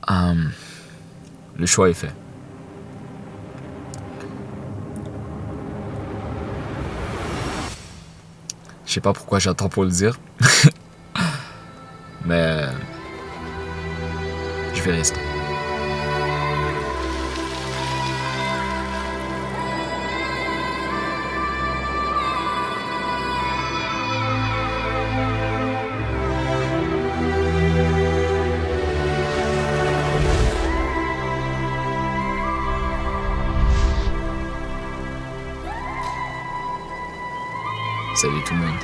Le choix est fait. Je sais pas pourquoi j'attends pour le dire. Mais je vais rester. Salut tout le monde.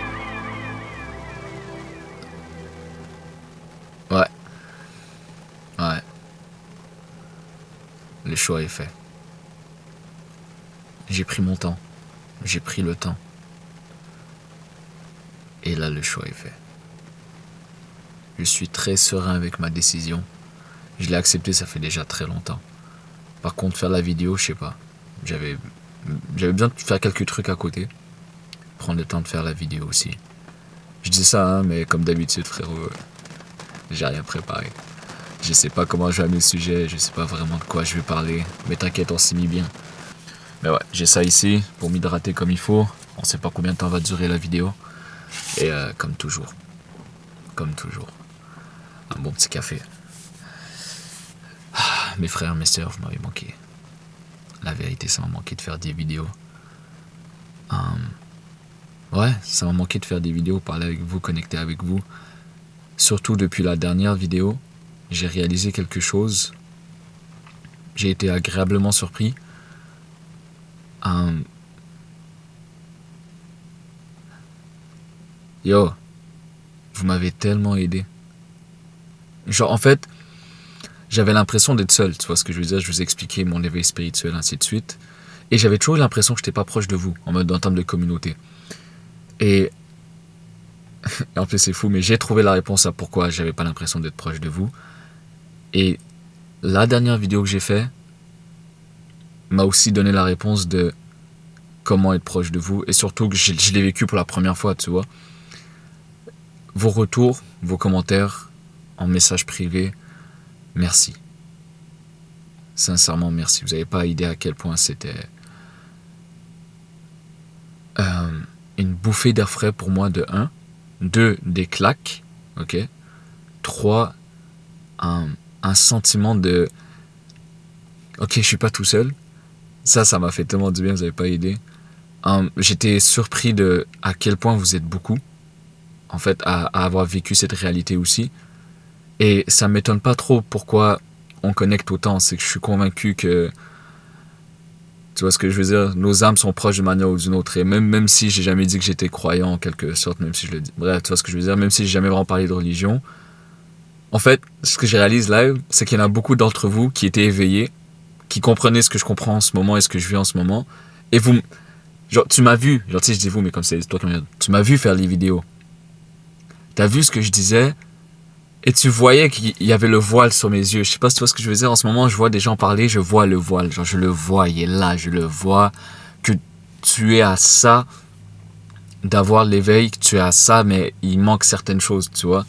Ouais. Le choix est fait. J'ai pris mon temps. J'ai pris le temps. Et là, le choix est fait. Je suis très serein avec ma décision. Je l'ai accepté, ça fait déjà très longtemps. Par contre, faire la vidéo, je sais pas. J'avais besoin de faire quelques trucs à côté. Prendre le temps de faire la vidéo aussi. Je dis ça, hein, mais comme d'habitude, frérot, j'ai rien préparé. Je sais pas comment je vais amener le sujet, je sais pas vraiment de quoi je vais parler. Mais t'inquiète, on s'y mit bien. Mais ouais, j'ai ça ici pour m'hydrater comme il faut. On sait pas combien de temps va durer la vidéo. Et comme toujours, un bon petit café. Mes frères, mes sœurs, vous m'avez manqué. La vérité, ça m'a manqué de faire des vidéos. Ouais, ça m'a manqué de faire des vidéos, parler avec vous, connecter avec vous. Surtout depuis la dernière vidéo, j'ai réalisé quelque chose. J'ai été agréablement surpris. Yo, vous m'avez tellement aidé. Genre, en fait, j'avais l'impression d'être seul, tu vois ce que je veux dire. Je vous ai expliqué mon éveil spirituel, ainsi de suite. Et j'avais toujours l'impression que j'étais pas proche de vous, en termes de communauté. Et en plus, c'est fou, mais j'ai trouvé la réponse à pourquoi j'avais pas l'impression d'être proche de vous. Et la dernière vidéo que j'ai fait m'a aussi donné la réponse de comment être proche de vous. Et surtout que je l'ai vécu pour la première fois, tu vois. Vos retours, vos commentaires en message privé, merci. Sincèrement, merci. Vous n'avez pas idée à quel point c'était une bouffée d'air frais pour moi de 1. 2, des claques. Ok. 3, un sentiment de ok, je suis pas tout seul. Ça m'a fait tellement du bien, vous n'avez pas idée. J'étais surpris de à quel point vous êtes beaucoup, en fait, à avoir vécu cette réalité aussi. Et ça m'étonne pas trop pourquoi on connecte autant. C'est que je suis convaincu que, tu vois ce que je veux dire, nos âmes sont proches d'une manière ou d'une autre. Et même si j'ai jamais dit que j'étais croyant en quelque sorte, même si je le dis, bref, tu vois ce que je veux dire, même si j'ai jamais vraiment parlé de religion, en fait, ce que je réalise là, c'est qu'il y en a beaucoup d'entre vous qui étaient éveillés, qui comprenaient ce que je comprends en ce moment et ce que je vis en ce moment. Et vous, genre, tu m'as vu, genre, tu sais, je dis vous, mais comme c'est toi qui me dis, tu m'as vu faire les vidéos. T'as vu ce que je disais, et tu voyais qu'il y avait le voile sur mes yeux. Je sais pas si tu vois ce que je veux dire. En ce moment, je vois des gens parler, je vois le voile. Genre, je le vois, il est là, je le vois. Que tu es à ça d'avoir l'éveil, que tu es à ça, mais il manque certaines choses, tu vois.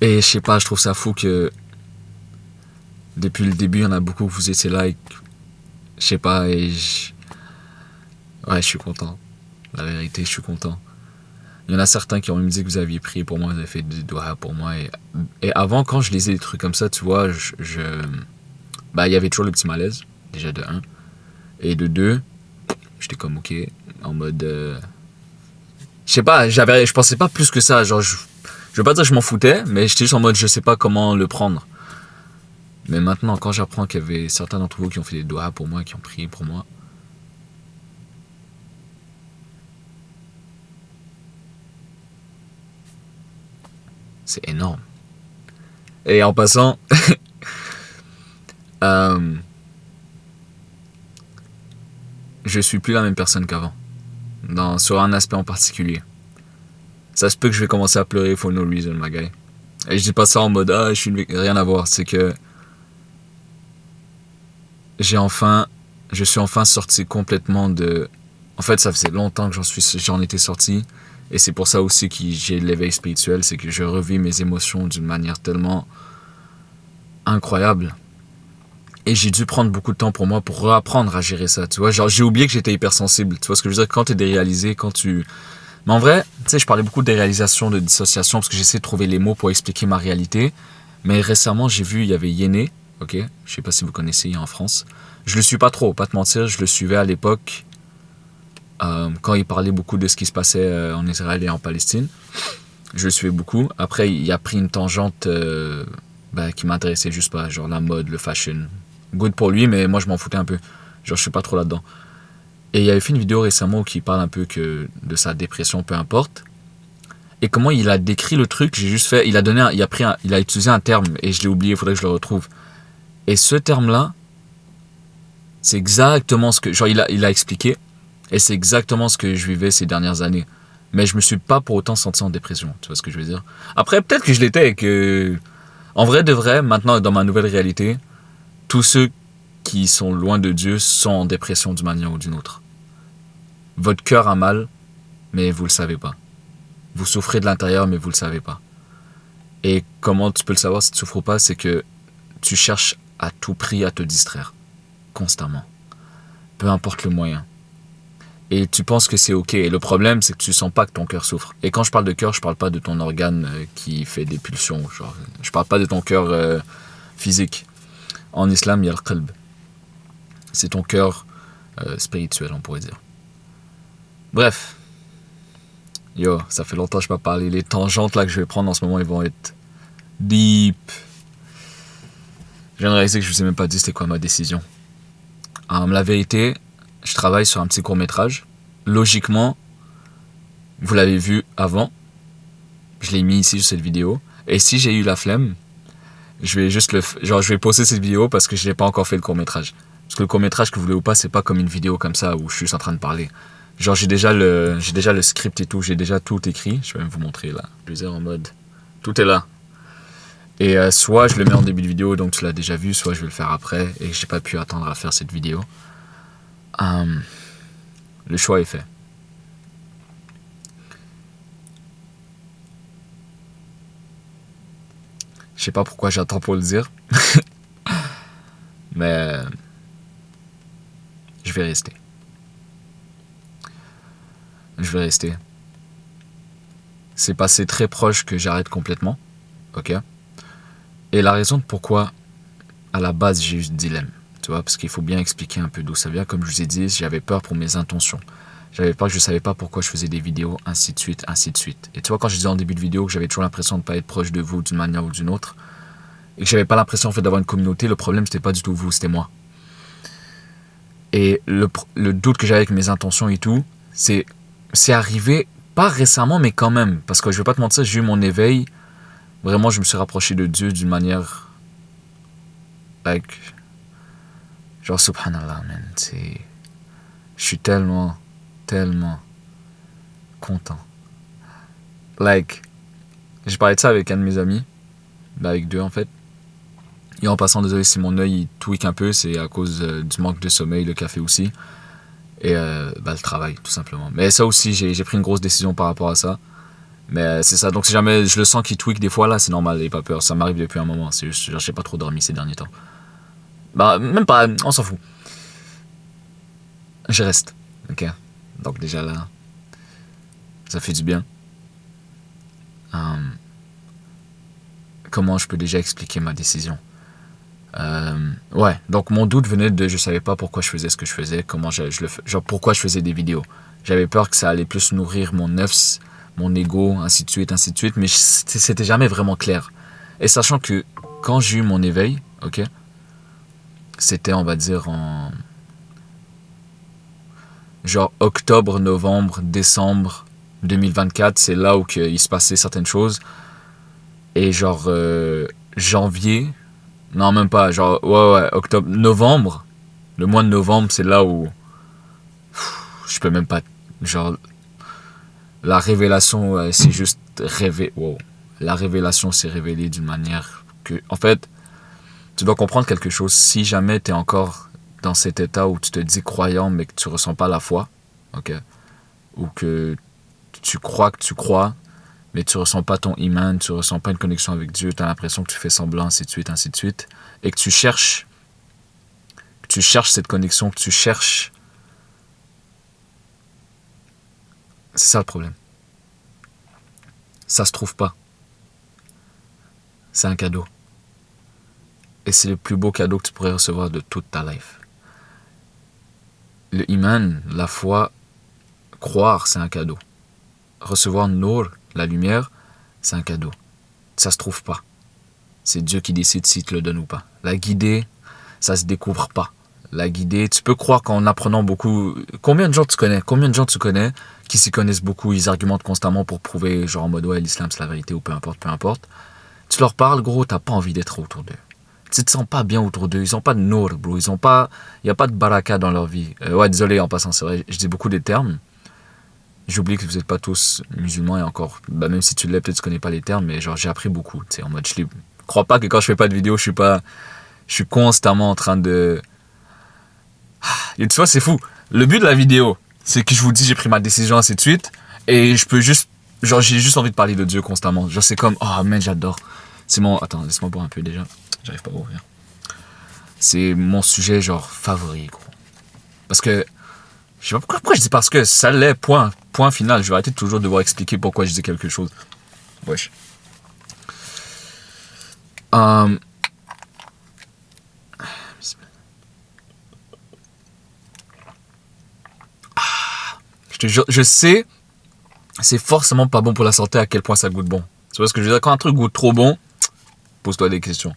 Et je sais pas, je trouve ça fou que depuis le début, il y en a beaucoup que vous étiez là et je sais pas, ouais, je suis content. La vérité, je suis content. Il y en a certains qui ont même dit que vous aviez prié pour moi, vous avez fait des doigts pour moi. Et avant, quand je lisais des trucs comme ça, tu vois, il y avait toujours le petit malaise, déjà de 1. Et de 2, j'étais comme ok, en mode... je sais pas, je pensais pas plus que ça. Genre, je veux pas dire que je m'en foutais, mais j'étais juste en mode je sais pas comment le prendre. Mais maintenant, quand j'apprends qu'il y avait certains d'entre vous qui ont fait des doigts pour moi, qui ont prié pour moi, c'est énorme. Et en passant, je suis plus la même personne qu'avant, sur un aspect en particulier. Ça se peut que je vais commencer à pleurer for no reason, my guy. Et je dis pas ça en mode je suis rien à voir. C'est que je suis enfin sorti complètement de. En fait, ça faisait longtemps que j'en étais sorti. Et c'est pour ça aussi que j'ai l'éveil spirituel, c'est que je revis mes émotions d'une manière tellement incroyable. Et j'ai dû prendre beaucoup de temps pour moi pour réapprendre à gérer ça, tu vois. Genre, j'ai oublié que j'étais hypersensible, tu vois ce que je veux dire, quand t'es déréalisé, quand tu... Mais en vrai, tu sais, je parlais beaucoup de déréalisation, de dissociation, parce que j'essaie de trouver les mots pour expliquer ma réalité. Mais récemment, j'ai vu, il y avait Yéné, ok, je sais pas si vous connaissez en France. Je le suis pas trop, pas te mentir, je le suivais à l'époque, quand il parlait beaucoup de ce qui se passait en Israël et en Palestine. Je le suivais beaucoup. Après, il a pris une tangente qui m'intéressait juste pas, genre la mode, le fashion. Good pour lui, mais moi je m'en foutais un peu. Genre je suis pas trop là-dedans. Et il avait fait une vidéo récemment qui parle un peu de sa dépression, peu importe. Et comment il a décrit le truc, j'ai juste fait, il a utilisé un terme et je l'ai oublié, il faudrait que je le retrouve. Et ce terme-là, c'est exactement ce que, genre il a expliqué, et c'est exactement ce que je vivais ces dernières années. Mais je me suis pas pour autant senti en dépression, tu vois ce que je veux dire. Après, peut-être que je l'étais et que, en vrai de vrai, maintenant dans ma nouvelle réalité, tous ceux qui sont loin de Dieu sont en dépression d'une manière ou d'une autre. Votre cœur a mal, mais vous le savez pas. Vous souffrez de l'intérieur, mais vous le savez pas. Et comment tu peux le savoir si tu souffres pas, c'est que tu cherches à tout prix à te distraire, constamment. Peu importe le moyen. Et tu penses que c'est ok. Et le problème, c'est que tu sens pas que ton cœur souffre. Et quand je parle de cœur, je parle pas de ton organe qui fait des pulsions. Genre, je parle pas de ton cœur physique. En islam, il y a le qalb. C'est ton cœur spirituel, on pourrait dire. Bref. Yo, ça fait longtemps que je n'ai pas parlé. Les tangentes là que je vais prendre en ce moment, ils vont être deep. Je viens de réaliser que je ne vous ai même pas dit c'était quoi ma décision. La vérité, je travaille sur un petit court-métrage. Logiquement, vous l'avez vu avant. Je l'ai mis ici sur cette vidéo. Et si j'ai eu la flemme, je vais poster cette vidéo parce que je n'ai pas encore fait le court-métrage. Parce que le court-métrage, que vous voulez ou pas, c'est pas comme une vidéo comme ça où je suis juste en train de parler. Genre j'ai déjà le script et tout, j'ai déjà tout écrit. Je vais même vous montrer là. Je vais dire en mode, tout est là. Et soit je le mets en début de vidéo, donc tu l'as déjà vu, soit je vais le faire après et que j'ai pas pu attendre à faire cette vidéo. Le choix est fait. Je sais pas pourquoi j'attends pour le dire. Mais je vais rester. Je vais rester. C'est passé très proche que j'arrête complètement. Ok. Et la raison de pourquoi, à la base, j'ai eu ce dilemme. Tu vois, parce qu'il faut bien expliquer un peu d'où ça vient. Comme je vous ai dit, j'avais peur pour mes intentions. Je savais pas pourquoi je faisais des vidéos, ainsi de suite, ainsi de suite. Et tu vois, quand je disais en début de vidéo que j'avais toujours l'impression de ne pas être proche de vous d'une manière ou d'une autre, et que j'avais pas l'impression en fait d'avoir une communauté, le problème c'était pas du tout vous, c'était moi. Et le doute que j'avais avec mes intentions et tout, c'est arrivé, pas récemment, mais quand même. Parce que je vais pas te mentir, j'ai eu mon éveil. Vraiment, je me suis rapproché de Dieu d'une manière... genre, subhanallah, man. Je suis tellement content. J'ai parlé de ça avec un de mes amis. Avec deux, en fait. Et en passant, désolé si mon œil tweak un peu, c'est à cause du manque de sommeil, le café aussi. Et le travail, tout simplement. Mais ça aussi, j'ai pris une grosse décision par rapport à ça. Mais c'est ça, donc si jamais je le sens qu'il tweak des fois, là, c'est normal, n'ayez pas peur. Ça m'arrive depuis un moment, c'est juste, genre, j'ai pas trop dormi ces derniers temps. Bah, même pas, on s'en fout. Je reste, ok. Donc déjà là, ça fait du bien. Comment je peux déjà expliquer ma décision? Ouais, donc mon doute venait de je savais pas pourquoi je faisais ce que je faisais, genre pourquoi je faisais des vidéos. J'avais peur que ça allait plus nourrir mon nefs, mon ego, ainsi de suite, mais c'était jamais vraiment clair. Et sachant que quand j'ai eu mon éveil, ok, c'était on va dire en genre octobre, novembre, décembre 2024, c'est là où il se passait certaines choses. Et genre janvier, non même pas, genre ouais, octobre, novembre, le mois de novembre, c'est là où je peux même pas, genre la révélation c'est juste rêver, wow. La révélation s'est révélée d'une manière que, en fait, tu dois comprendre quelque chose. Si jamais tu es encore dans cet état où tu te dis croyant mais que tu ressens pas la foi, ok, ou que tu crois, mais tu ressens pas ton iman, tu ressens pas une connexion avec Dieu, tu as l'impression que tu fais semblant, ainsi de suite, et que tu cherches cette connexion, que tu cherches... C'est ça le problème. Ça se trouve pas. C'est un cadeau. Et c'est le plus beau cadeau que tu pourrais recevoir de toute ta life. Le iman, la foi, croire, c'est un cadeau. Recevoir Nour, la lumière, c'est un cadeau. Ça se trouve pas. C'est Dieu qui décide s'il te le donne ou pas. La guidée, ça se découvre pas. La guidée, tu peux croire qu'en apprenant beaucoup... Combien de gens tu connais qui s'y connaissent beaucoup, ils argumentent constamment pour prouver, genre en mode ouais, l'islam c'est la vérité ou peu importe. Tu leur parles, gros, t'as pas envie d'être autour d'eux. Tu te sens pas bien autour d'eux, ils ont pas de nour, bro, il y a pas de baraka dans leur vie. Ouais, désolé en passant, c'est vrai, je dis beaucoup des termes. J'oublie que vous êtes pas tous musulmans et encore, bah même si tu l'es, peut-être tu connais pas les termes, mais genre j'ai appris beaucoup, tu sais, en mode, crois pas que quand je fais pas de vidéo, je suis constamment en train de... Et tu vois, c'est fou. Le but de la vidéo, c'est que je vous dis j'ai pris ma décision, ainsi de suite, et je peux juste... Genre, j'ai juste envie de parler de Dieu constamment. Genre, c'est comme, oh, man, j'adore. C'est mon... Attends, laisse-moi boire un peu déjà. J'arrive pas à ouvrir. C'est mon sujet, genre, favori, gros. Parce que... Je sais pas pourquoi je dis parce que ça l'est, point final. Je vais arrêter de toujours devoir expliquer pourquoi je dis quelque chose. Wesh. Je sais, c'est forcément pas bon pour la santé à quel point ça goûte bon. Tu vois ce que je veux dire? Quand un truc goûte trop bon, pose-toi des questions.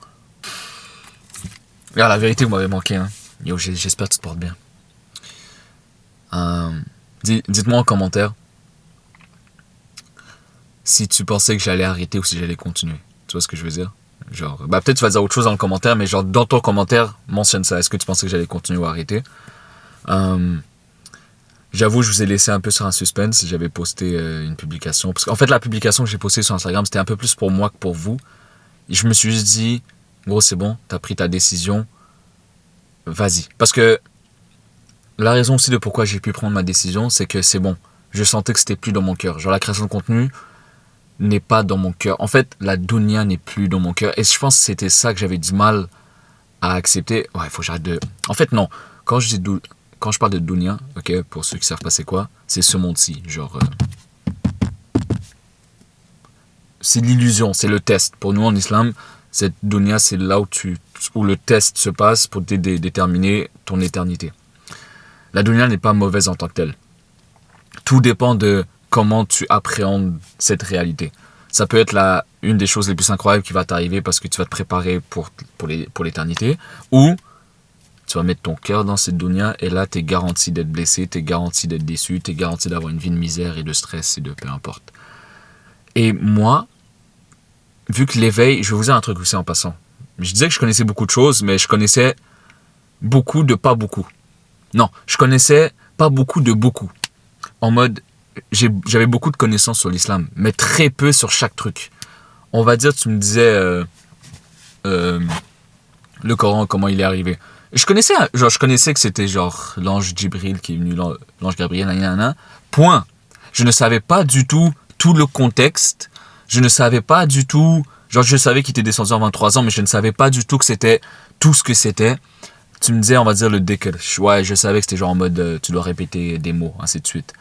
Regarde, la vérité, vous m'avez manqué. Hein. Yo, j'espère que tu te portes bien. Dites-moi en commentaire si tu pensais que j'allais arrêter ou si j'allais continuer. Tu vois ce que je veux dire? Genre, bah peut-être tu vas dire autre chose dans le commentaire, mais genre dans ton commentaire, mentionne ça. Est-ce que tu pensais que j'allais continuer ou arrêter? J'avoue, je vous ai laissé un peu sur un suspense. J'avais posté une publication. Parce qu'en fait, la publication que j'ai postée sur Instagram, c'était un peu plus pour moi que pour vous. Et je me suis juste dit, gros, c'est bon, t'as pris ta décision. Vas-y. Parce que la raison aussi de pourquoi j'ai pu prendre ma décision, c'est que c'est bon. Je sentais que c'était plus dans mon cœur. Genre, la création de contenu n'est pas dans mon cœur. En fait, la dunya n'est plus dans mon cœur. Et je pense que c'était ça que j'avais du mal à accepter. Ouais, il faut que j'arrête de... En fait, non. Quand je parle de dunya, ok, pour ceux qui savent pas c'est quoi, c'est ce monde-ci, genre... c'est l'illusion, c'est le test. Pour nous en islam, cette dunya, c'est là où le test se passe pour déterminer ton éternité. La dunya n'est pas mauvaise en tant que telle. Tout dépend de comment tu appréhendes cette réalité. Ça peut être une des choses les plus incroyables qui va t'arriver parce que tu vas te préparer pour l'éternité, ou tu vas mettre ton cœur dans cette dunya et là, tu es garanti d'être blessé, tu es garanti d'être déçu, tu es garanti d'avoir une vie de misère et de stress et de peu importe. Et moi, vu que l'éveil, je vais vous dire un truc aussi en passant. Je disais que je connaissais beaucoup de choses, mais je connaissais beaucoup de pas beaucoup. Non, je connaissais pas beaucoup de beaucoup. En mode, j'avais beaucoup de connaissances sur l'islam, mais très peu sur chaque truc. On va dire, tu me disais le Coran, comment il est arrivé. Je connaissais que c'était genre l'ange Djibril qui est venu, l'ange Gabriel, point. Je ne savais pas du tout le contexte. Je ne savais pas du tout, genre je savais qu'il était descendu en 23 ans, mais je ne savais pas du tout que c'était tout ce que c'était. Tu me disais, on va dire le dhikr. Ouais, je savais que c'était genre en mode, tu dois répéter des mots, ainsi de suite.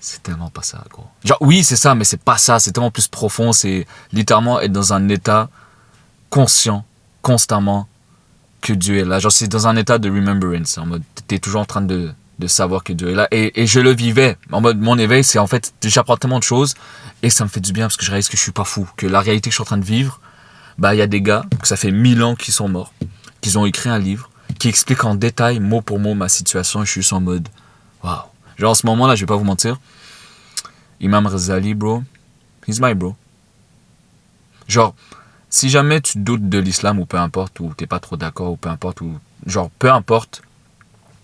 C'est tellement pas ça, gros. Genre oui, c'est ça, mais c'est pas ça. C'est tellement plus profond. C'est littéralement être dans un état conscient, constamment, que Dieu est là. Genre c'est dans un état de remembrance. En mode, t'es toujours en train de savoir que Dieu est là. Et je le vivais. En mode, mon éveil, c'est en fait, j'apprends tellement de choses. Et ça me fait du bien parce que je réalise que je suis pas fou. Que la réalité que je suis en train de vivre, bah, il y a des gars, que ça fait 1000 ans qu'ils sont morts, qu'ils ont écrit un livre, qui explique en détail, mot pour mot, ma situation. Et je suis juste en mode, waouh. Genre en ce moment-là, je vais pas vous mentir. Imam Ghazali, bro, he's my bro. Genre, si jamais tu doutes de l'islam ou peu importe, ou t'es pas trop d'accord ou peu importe, ou genre peu importe,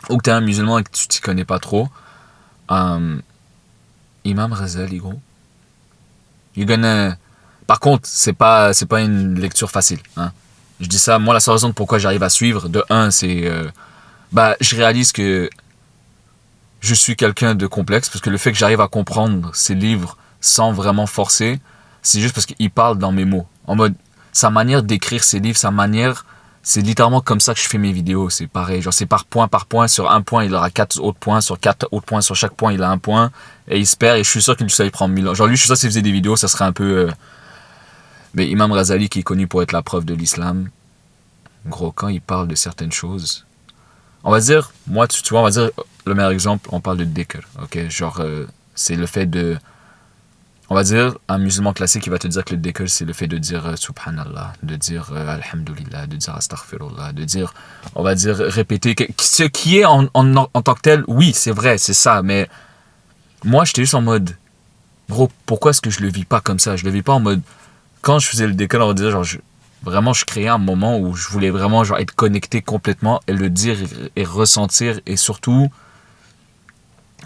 ou que t'es un musulman et que tu t'y connais pas trop, Imam Ghazali, gros, you're gonna... Par contre, c'est pas une lecture facile, hein. Je dis ça, moi la seule raison de pourquoi j'arrive à suivre, de un, c'est... je réalise que je suis quelqu'un de complexe, parce que le fait que j'arrive à comprendre ces livres sans vraiment forcer, c'est juste parce qu'il parle dans mes mots. En mode, sa manière d'écrire ses livres, sa manière, c'est littéralement comme ça que je fais mes vidéos. C'est pareil, genre c'est par point. Sur un point, il aura 4 autres points. Sur 4 autres points, sur chaque point, il a un point. Et il se perd. Et je suis sûr qu'il ça, il prend 1000 ans. Genre lui, je suis sûr s'il faisait des vidéos, ça serait un peu... Mais Imam Razali, qui est connu pour être la preuve de l'islam, gros, quand il parle de certaines choses... On va dire, moi, tu vois, on va dire, le meilleur exemple, on parle de dhikr, ok? Genre, c'est le fait de... On va dire, un musulman classique, il va te dire que le dhikr, c'est le fait de dire subhanallah, de dire alhamdulillah, de dire astaghfirullah, de dire, on va dire, répéter. Ce qui est en tant que tel, oui, c'est vrai, c'est ça, mais moi, j'étais juste en mode, bro, pourquoi est-ce que je le vis pas comme ça? Je le vis pas en mode, quand je faisais le dhikr, on va dire, genre, vraiment, je créais un moment où je voulais vraiment genre, être connecté complètement et le dire et ressentir. Et surtout,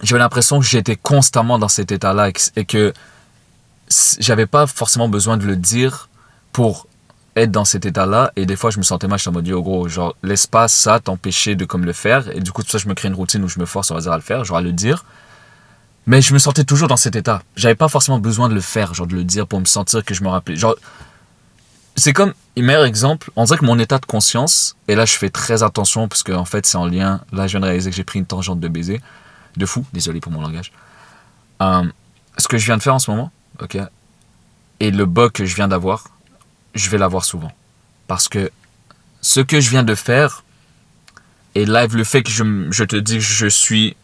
j'avais l'impression que j'étais constamment dans cet état-là et que j'avais pas forcément besoin de le dire pour être dans cet état-là. Et des fois, je me sentais mal, j'étais en mode, oh gros, genre, laisse pas ça t'empêcher de comme le faire. Et du coup, tout ça, je me crée une routine où je me force, on va dire, à le faire, genre à le dire. Mais je me sentais toujours dans cet état. J'avais pas forcément besoin de le faire, genre de le dire pour me sentir que je me rappelais. Genre, c'est comme, meilleur exemple, on dirait que mon état de conscience, et là je fais très attention parce que en fait c'est en lien, là je viens de réaliser que j'ai pris une tangente de baiser, de fou, désolé pour mon langage. Ce que je viens de faire en ce moment, ok, et le bug que je viens d'avoir, je vais l'avoir souvent. Parce que ce que je viens de faire, et live le fait que je te dis que je suis,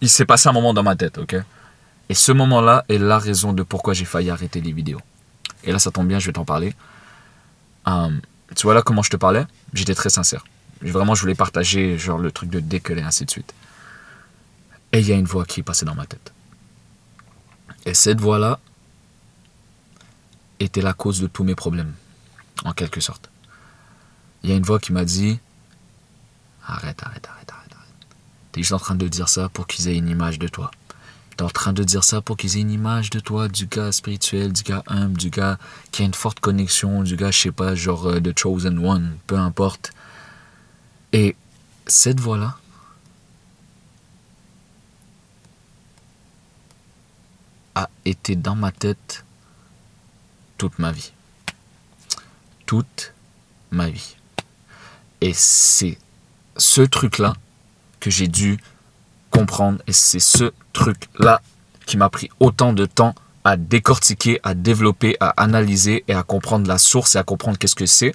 il s'est passé un moment dans ma tête, ok. Et ce moment-là est la raison de pourquoi j'ai failli arrêter les vidéos. Et là ça tombe bien, je vais t'en parler. Tu vois là comment je te parlais, j'étais très sincère. Vraiment, je voulais partager genre le truc de dhikr et ainsi de suite. Et il y a une voix qui est passée dans ma tête. Et cette voix-là était la cause de tous mes problèmes, en quelque sorte. Il y a une voix qui m'a dit arrête. T'es juste en train de dire ça pour qu'ils aient une image de toi. T'es en train de dire ça pour qu'ils aient une image de toi, du gars spirituel, du gars humble, du gars qui a une forte connexion, du gars, je sais pas, genre The Chosen One, peu importe. Et cette voix-là a été dans ma tête toute ma vie. Toute ma vie. Et c'est ce truc-là que j'ai dû comprendre, et c'est ce truc-là qui m'a pris autant de temps à décortiquer, à développer, à analyser et à comprendre la source et à comprendre qu'est-ce que c'est.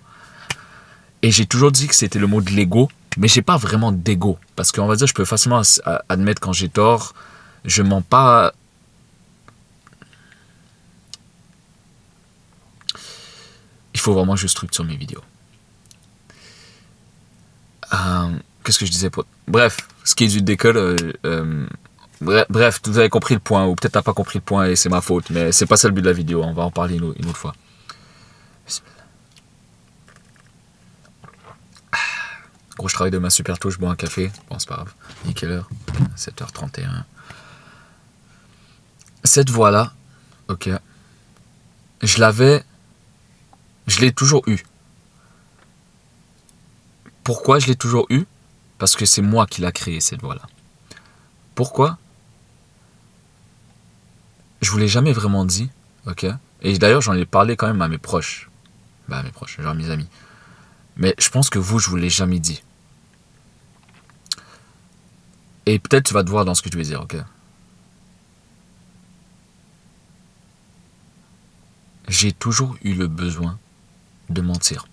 Et j'ai toujours dit que c'était le mot de l'ego, mais j'ai pas vraiment d'ego, parce qu'on va dire je peux facilement admettre quand j'ai tort, je mens pas. Il faut vraiment que je structure mes vidéos. Qu'est-ce que je disais? Bref, ce qui est du dhikr, bref, vous avez compris le point, ou peut-être t'as pas compris le point et c'est ma faute, mais c'est pas ça le but de la vidéo, on va en parler une autre fois. Gros, je travaille demain super tôt, je bois un café, bon c'est pas grave, il est quelle heure? 7h31. Cette voix-là, ok, je l'ai toujours eue. Pourquoi je l'ai toujours eue? Parce que c'est moi qui l'a créée, cette voix-là. Pourquoi? Je vous l'ai jamais vraiment dit, ok? Et d'ailleurs, j'en ai parlé quand même à mes proches. Bah, à mes proches, genre mes amis. Mais je pense que vous, je vous l'ai jamais dit. Et peut-être tu vas te voir dans ce que je vais dire, ok? J'ai toujours eu le besoin de mentir.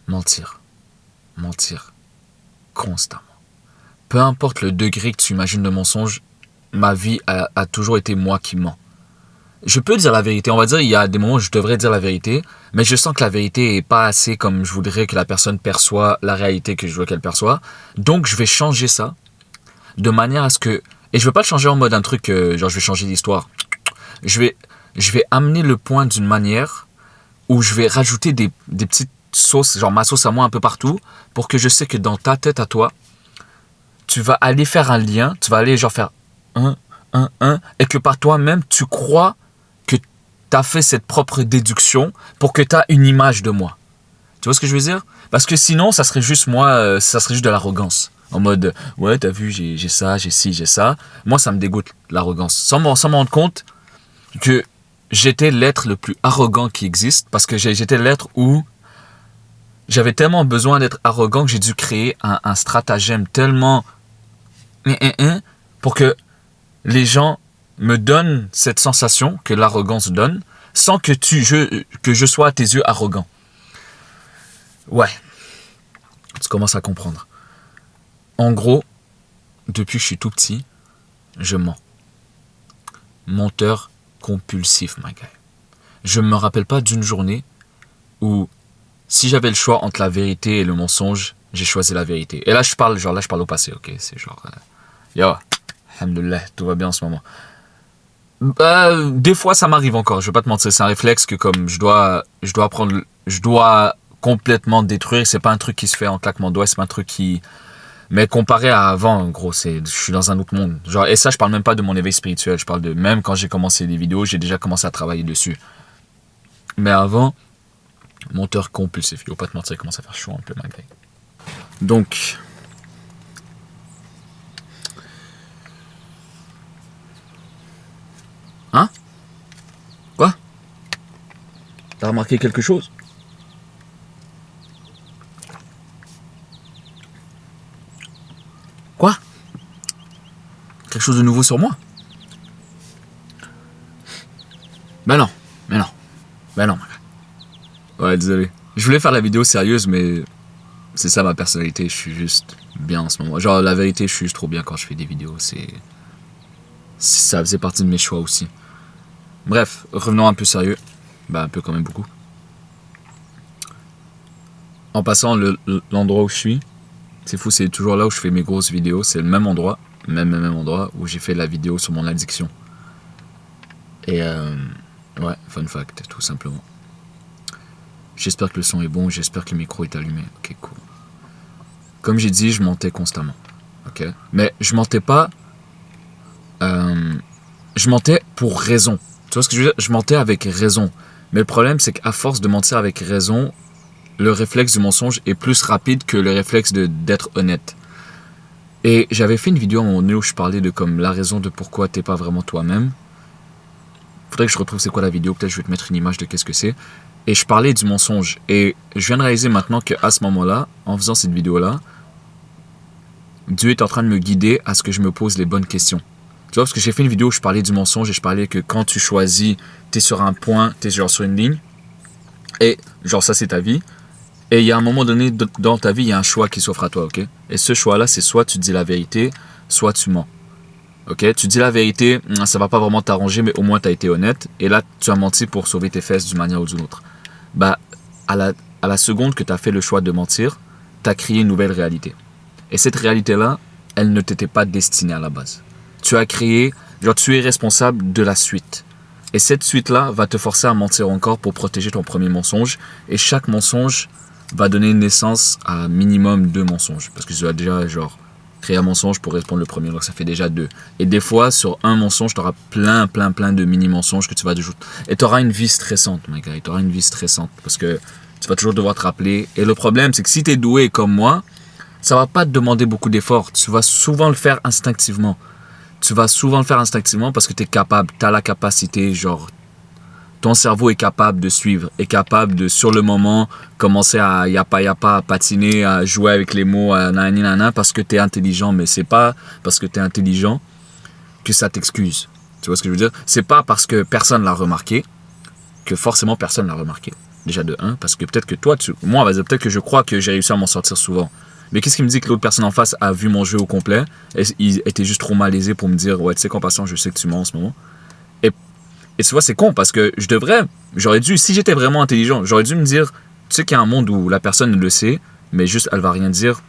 Mentir constamment. Peu importe le degré que tu imagines de mensonge, ma vie a toujours été moi qui mens. Je peux dire la vérité, on va dire il y a des moments où je devrais dire la vérité, mais je sens que la vérité est pas assez comme je voudrais que la personne perçoit la réalité que je veux qu'elle perçoit. Donc je vais changer ça de manière à ce que... Et je veux pas le changer en mode un truc, genre je vais changer l'histoire. Je vais amener le point d'une manière où je vais rajouter des petites sauce, genre ma sauce à moi un peu partout, pour que je sais que dans ta tête à toi, tu vas aller faire un lien, tu vas aller genre faire et que par toi-même, tu crois que tu as fait cette propre déduction pour que tu as une image de moi. Tu vois ce que je veux dire? Parce que sinon, ça serait juste moi, ça serait juste de l'arrogance. En mode, ouais, t'as vu, j'ai ça, j'ai ci, j'ai ça. Moi, ça me dégoûte, l'arrogance. Sans m'en rendre compte que j'étais l'être le plus arrogant qui existe, parce que j'étais l'être où j'avais tellement besoin d'être arrogant que j'ai dû créer un stratagème tellement pour que les gens me donnent cette sensation que l'arrogance donne, sans que je sois à tes yeux arrogant. Ouais, tu commences à comprendre. En gros, depuis que je suis tout petit, je mens. Menteur compulsif, my guy. Je ne me rappelle pas d'une journée où, si j'avais le choix entre la vérité et le mensonge, j'ai choisi la vérité. Et là, je parle au passé, ok? C'est genre, yo, alhamdoulilah, tout va bien en ce moment. Des fois, ça m'arrive encore, je vais pas te mentir, c'est un réflexe que comme je dois complètement détruire. C'est pas un truc qui se fait en claquement de doigts, c'est pas un truc qui... Mais comparé à avant, en gros, je suis dans un autre monde. Genre, et ça, je parle même pas de mon éveil spirituel. Je parle de même quand j'ai commencé les vidéos, j'ai déjà commencé à travailler dessus. Mais avant, menteur compulsif. Il faut pas te mentir, il commence à faire chaud un peu malgré. Donc, hein? Quoi? T'as remarqué quelque chose? Quoi? Quelque chose de nouveau sur moi? Ben non, mais non, ben non. Ouais, désolé. Je voulais faire la vidéo sérieuse, mais c'est ça ma personnalité. Je suis juste bien en ce moment. Genre, la vérité, je suis juste trop bien quand je fais des vidéos. Ça faisait partie de mes choix aussi. Bref, revenons un peu sérieux. Bah, un peu quand même beaucoup. En passant, l'endroit où je suis, c'est fou, c'est toujours là où je fais mes grosses vidéos. C'est le même endroit, même endroit où j'ai fait la vidéo sur mon addiction. Et ouais, fun fact, tout simplement. J'espère que le son est bon, j'espère que le micro est allumé. Ok, cool. Comme j'ai dit, je mentais constamment. Ok. Mais je mentais pas. Je mentais pour raison. Tu vois ce que je veux dire? Je mentais avec raison. Mais le problème, c'est qu'à force de mentir avec raison, le réflexe du mensonge est plus rapide que le réflexe d'être honnête. Et j'avais fait une vidéo à un moment donné où je parlais de comme la raison de pourquoi t'es pas vraiment toi-même. Faudrait que je retrouve c'est quoi la vidéo, peut-être je vais te mettre une image de qu'est-ce que c'est. Et je parlais du mensonge. Et je viens de réaliser maintenant qu'à ce moment-là, en faisant cette vidéo-là, Dieu est en train de me guider à ce que je me pose les bonnes questions. Tu vois, parce que j'ai fait une vidéo où je parlais du mensonge et je parlais que quand tu choisis, t'es sur un point, t'es genre sur une ligne, et genre ça c'est ta vie. Et il y a un moment donné dans ta vie, il y a un choix qui s'offre à toi, ok? Et ce choix-là, c'est soit tu dis la vérité, soit tu mens. Ok? Tu dis la vérité, ça va pas vraiment t'arranger, mais au moins tu as été honnête. Et là, tu as menti pour sauver tes fesses d'une manière ou d'une autre. Bah, à la seconde que tu as fait le choix de mentir, tu as créé une nouvelle réalité. Et cette réalité-là, elle ne t'était pas destinée à la base. Tu as créé, genre tu es responsable de la suite. Et cette suite-là va te forcer à mentir encore pour protéger ton premier mensonge. Et chaque mensonge va donner naissance à minimum 2 mensonges. Parce que tu as déjà genre créé un mensonge pour répondre le premier, donc ça fait déjà 2. Et des fois, sur un mensonge, tu auras plein de mini-mensonges que tu vas ajouter. Et tu auras une vie stressante, my guy. Tu auras une vie stressante parce que tu vas toujours devoir te rappeler. Et le problème, c'est que si tu es doué comme moi, ça va pas te demander beaucoup d'efforts. Tu vas souvent le faire instinctivement. Parce que tu es capable, tu as la capacité, genre, ton cerveau est capable de suivre, est capable de, sur le moment, commencer à yapa, à patiner, à jouer avec les mots, à nanana, parce que tu es intelligent. Mais c'est pas parce que tu es intelligent que ça t'excuse. Tu vois ce que je veux dire? C'est pas parce que personne l'a remarqué que forcément personne l'a remarqué. Déjà de 1, parce que peut-être que toi, moi, peut-être que je crois que j'ai réussi à m'en sortir souvent. Mais qu'est-ce qui me dit que l'autre personne en face a vu mon jeu au complet et il était juste trop malaisé pour me dire ouais, tu sais qu'en passant, je sais que tu mens en ce moment. Et tu vois, c'est con parce que j'aurais dû, si j'étais vraiment intelligent, j'aurais dû me dire, tu sais qu'il y a un monde où la personne le sait, mais juste elle va rien dire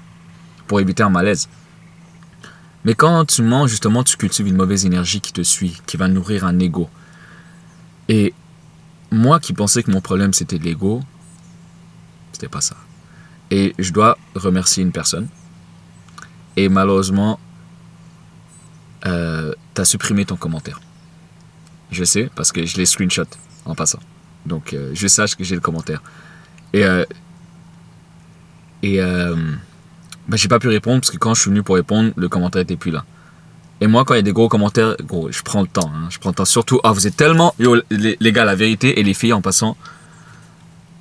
pour éviter un malaise. Mais quand tu mens, justement, tu cultives une mauvaise énergie qui te suit, qui va nourrir un ego. Et moi qui pensais que mon problème c'était l'ego, c'était pas ça. Et je dois remercier une personne. Et malheureusement, t'as supprimé ton commentaire. Je sais, parce que je l'ai screenshot en passant. Donc, je sache que j'ai le commentaire. Et Ben, j'ai pas pu répondre parce que quand je suis venu pour répondre, le commentaire était plus là. Et moi, quand il y a des gros commentaires, gros, je prends le temps. Hein, je prends le temps. Surtout, vous êtes tellement... Yo, les gars, la vérité, et les filles en passant.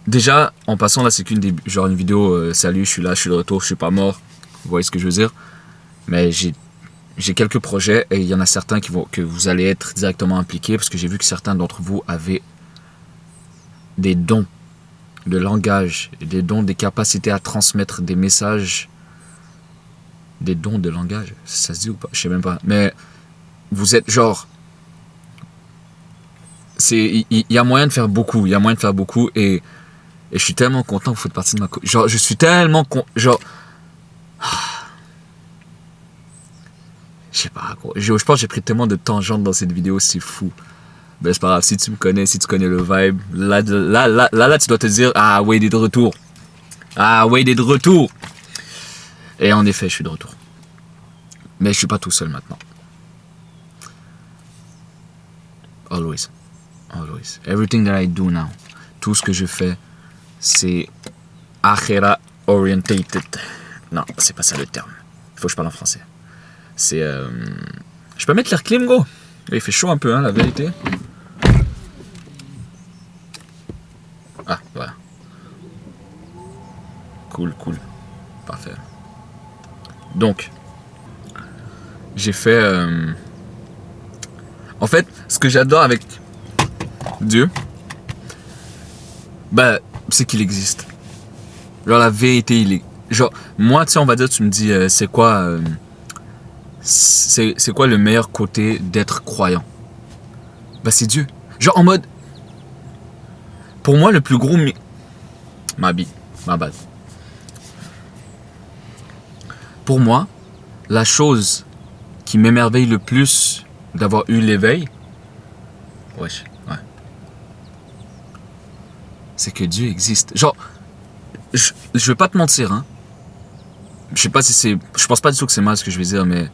Déjà, en passant, là, c'est qu'une des... Genre une vidéo, salut, je suis là, je suis de retour, je suis pas mort. Vous voyez ce que je veux dire? Mais j'ai quelques projets et il y en a certains que vous allez être directement impliqués parce que j'ai vu que certains d'entre vous avaient des dons de langage, des dons, des capacités à transmettre des messages. Des dons de langage, ça se dit ou pas? Je sais même pas. Mais vous êtes genre... Il y a moyen de faire beaucoup. Il y a moyen de faire beaucoup et je suis tellement content que vous faites partie de ma... Genre, je suis tellement... Genre... Je sais pas, gros. Je pense que j'ai pris tellement de tangentes dans cette vidéo, c'est fou. Ben, c'est pas grave, si tu me connais, si tu connais le vibe, là, tu dois te dire, ah, Wade est de retour. Ah, Wade est de retour. Et en effet, je suis de retour. Mais je suis pas tout seul maintenant. Always. Always. Everything that I do now. Tout ce que je fais, c'est akhira orientated. Non, c'est pas ça le terme. Il faut que je parle en français. C'est... Je peux mettre l'air clim, gros? Il fait chaud un peu, hein, la vérité. Ah, voilà. Cool. Parfait. Donc, j'ai fait... En fait, ce que j'adore avec Dieu, bah, c'est qu'il existe. Genre, la vérité, il est... Genre, moi, tu sais, on va dire, tu me dis, c'est quoi... c'est quoi le meilleur côté d'être croyant? Bah, c'est Dieu. Genre, en mode... Pour moi, le plus gros... Ma bad. Pour moi, la chose qui m'émerveille le plus d'avoir eu l'éveil, ouais, c'est que Dieu existe. Genre, je vais pas te mentir, hein. Je sais pas si c'est... Je pense pas du tout que c'est mal ce que je vais dire, mais...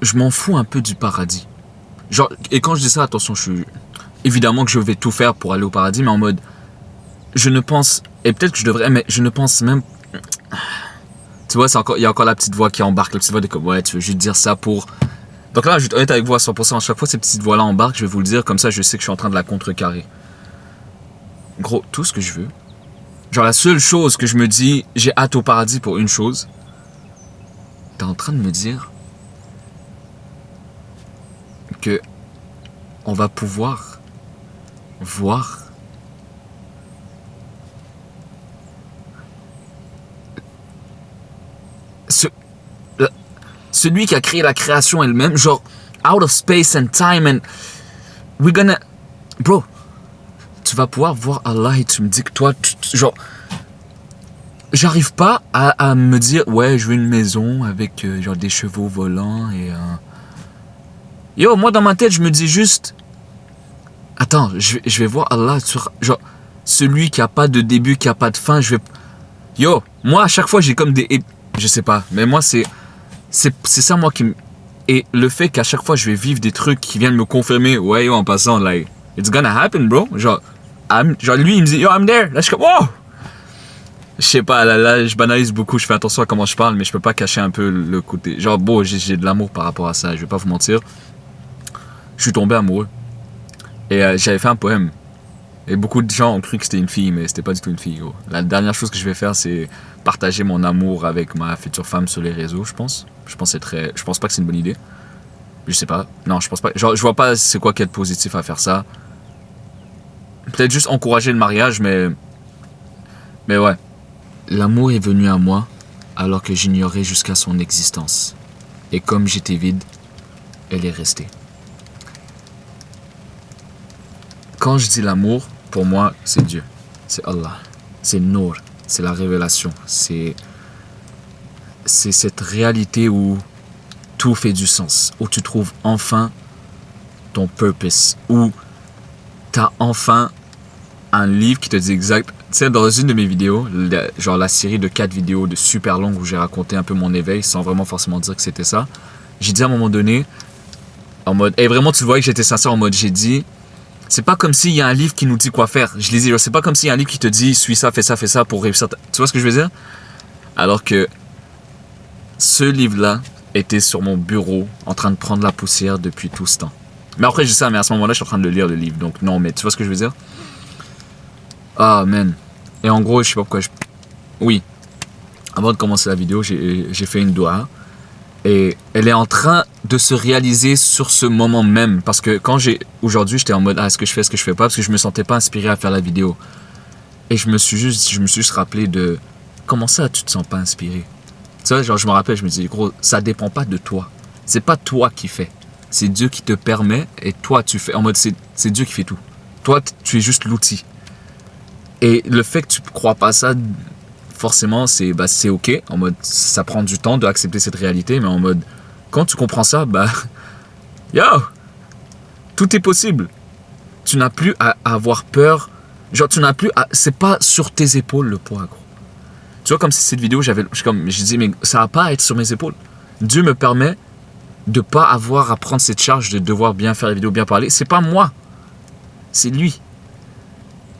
Je m'en fous un peu du paradis. Genre, et quand je dis ça, attention, évidemment que je vais tout faire pour aller au paradis, mais en mode... Je ne pense... Et peut-être que je devrais, mais je ne pense même... Tu vois, il y a encore la petite voix qui embarque, la petite voix de comme, ouais, tu veux juste dire ça pour... Donc là, je vais être avec vous à 100%. À chaque fois, ces petites voix-là embarquent, je vais vous le dire, comme ça, je sais que je suis en train de la contrecarrer. Gros, tout ce que je veux. Genre, la seule chose que je me dis, j'ai hâte au paradis pour une chose. T'es en train de me dire que on va pouvoir voir celui qui a créé la création elle-même, genre out of space and time, and we're gonna... Bro, tu vas pouvoir voir Allah et tu me dis que toi, genre, j'arrive pas à me dire, ouais, je veux une maison avec genre des chevaux volants et... Yo, moi dans ma tête, je me dis juste, attends, je vais voir Allah sur, genre, celui qui a pas de début, qui a pas de fin, Yo, moi à chaque fois j'ai comme des... Je sais pas, mais moi c'est ça moi qui me... Et le fait qu'à chaque fois je vais vivre des trucs qui viennent me confirmer, ouais yo, en passant, like, it's gonna happen bro, genre lui il me dit, yo I'm there, là je suis comme, wow. Je sais pas, là je banalise beaucoup, je fais attention à comment je parle, mais je peux pas cacher un peu le côté, genre bon, j'ai de l'amour par rapport à ça, je vais pas vous mentir. Je suis tombé amoureux. Et j'avais fait un poème. Et beaucoup de gens ont cru que c'était une fille, mais c'était pas du tout une fille, gros. La dernière chose que je vais faire, c'est partager mon amour avec ma future femme sur les réseaux, je pense. Je pense pas que c'est une bonne idée. Je sais pas. Non, je pense pas. Genre, je vois pas c'est quoi qu'il y a de positif à faire ça. Peut-être juste encourager le mariage, mais ouais. L'amour est venu à moi alors que j'ignorais jusqu'à son existence. Et comme j'étais vide, elle est restée. Quand je dis l'amour, pour moi, c'est Dieu. C'est Allah. C'est Nour. C'est la révélation. C'est cette réalité où tout fait du sens. Où tu trouves enfin ton purpose. Où tu as enfin un livre qui te dit exact. Tu sais, dans une de mes vidéos, genre la série de 4 vidéos de super longues où j'ai raconté un peu mon éveil sans vraiment forcément dire que c'était ça, j'ai dit à un moment donné, en mode... Et vraiment, tu vois que j'étais sincère en mode, j'ai dit... C'est pas comme s'il y a un livre qui nous dit quoi faire. Je les dis, c'est pas comme s'il y a un livre qui te dit suis ça, fais ça pour réussir. Tu vois ce que je veux dire? Alors que ce livre-là était sur mon bureau en train de prendre la poussière depuis tout ce temps. Mais après, je sais, mais à ce moment-là, je suis en train de le lire, le livre. Donc non, mais tu vois ce que je veux dire? Ah, man. Et en gros, je sais pas pourquoi Oui, avant de commencer la vidéo, j'ai fait une doua. Et elle est en train de se réaliser sur ce moment même. Parce que aujourd'hui, j'étais en mode, est-ce que je fais, est-ce que je fais pas? Parce que je me sentais pas inspiré à faire la vidéo. Et je me suis juste rappelé de, comment ça, tu te sens pas inspiré? Tu vois, genre, je me rappelle, je me dis, gros, ça dépend pas de toi. C'est pas toi qui fais. C'est Dieu qui te permet et toi, tu fais. En mode, c'est Dieu qui fait tout. Toi, tu es juste l'outil. Et le fait que tu ne crois pas ça, forcément, c'est ok. En mode, ça prend du temps d'accepter cette réalité, mais en mode, quand tu comprends ça, yo, tout est possible. Tu n'as plus à avoir peur. Genre, tu n'as plus à. C'est pas sur tes épaules le poids, gros. Tu vois, comme si cette vidéo, je dis, mais ça va pas être sur mes épaules. Dieu me permet de pas avoir à prendre cette charge de devoir bien faire la vidéo, bien parler. C'est pas moi. C'est lui.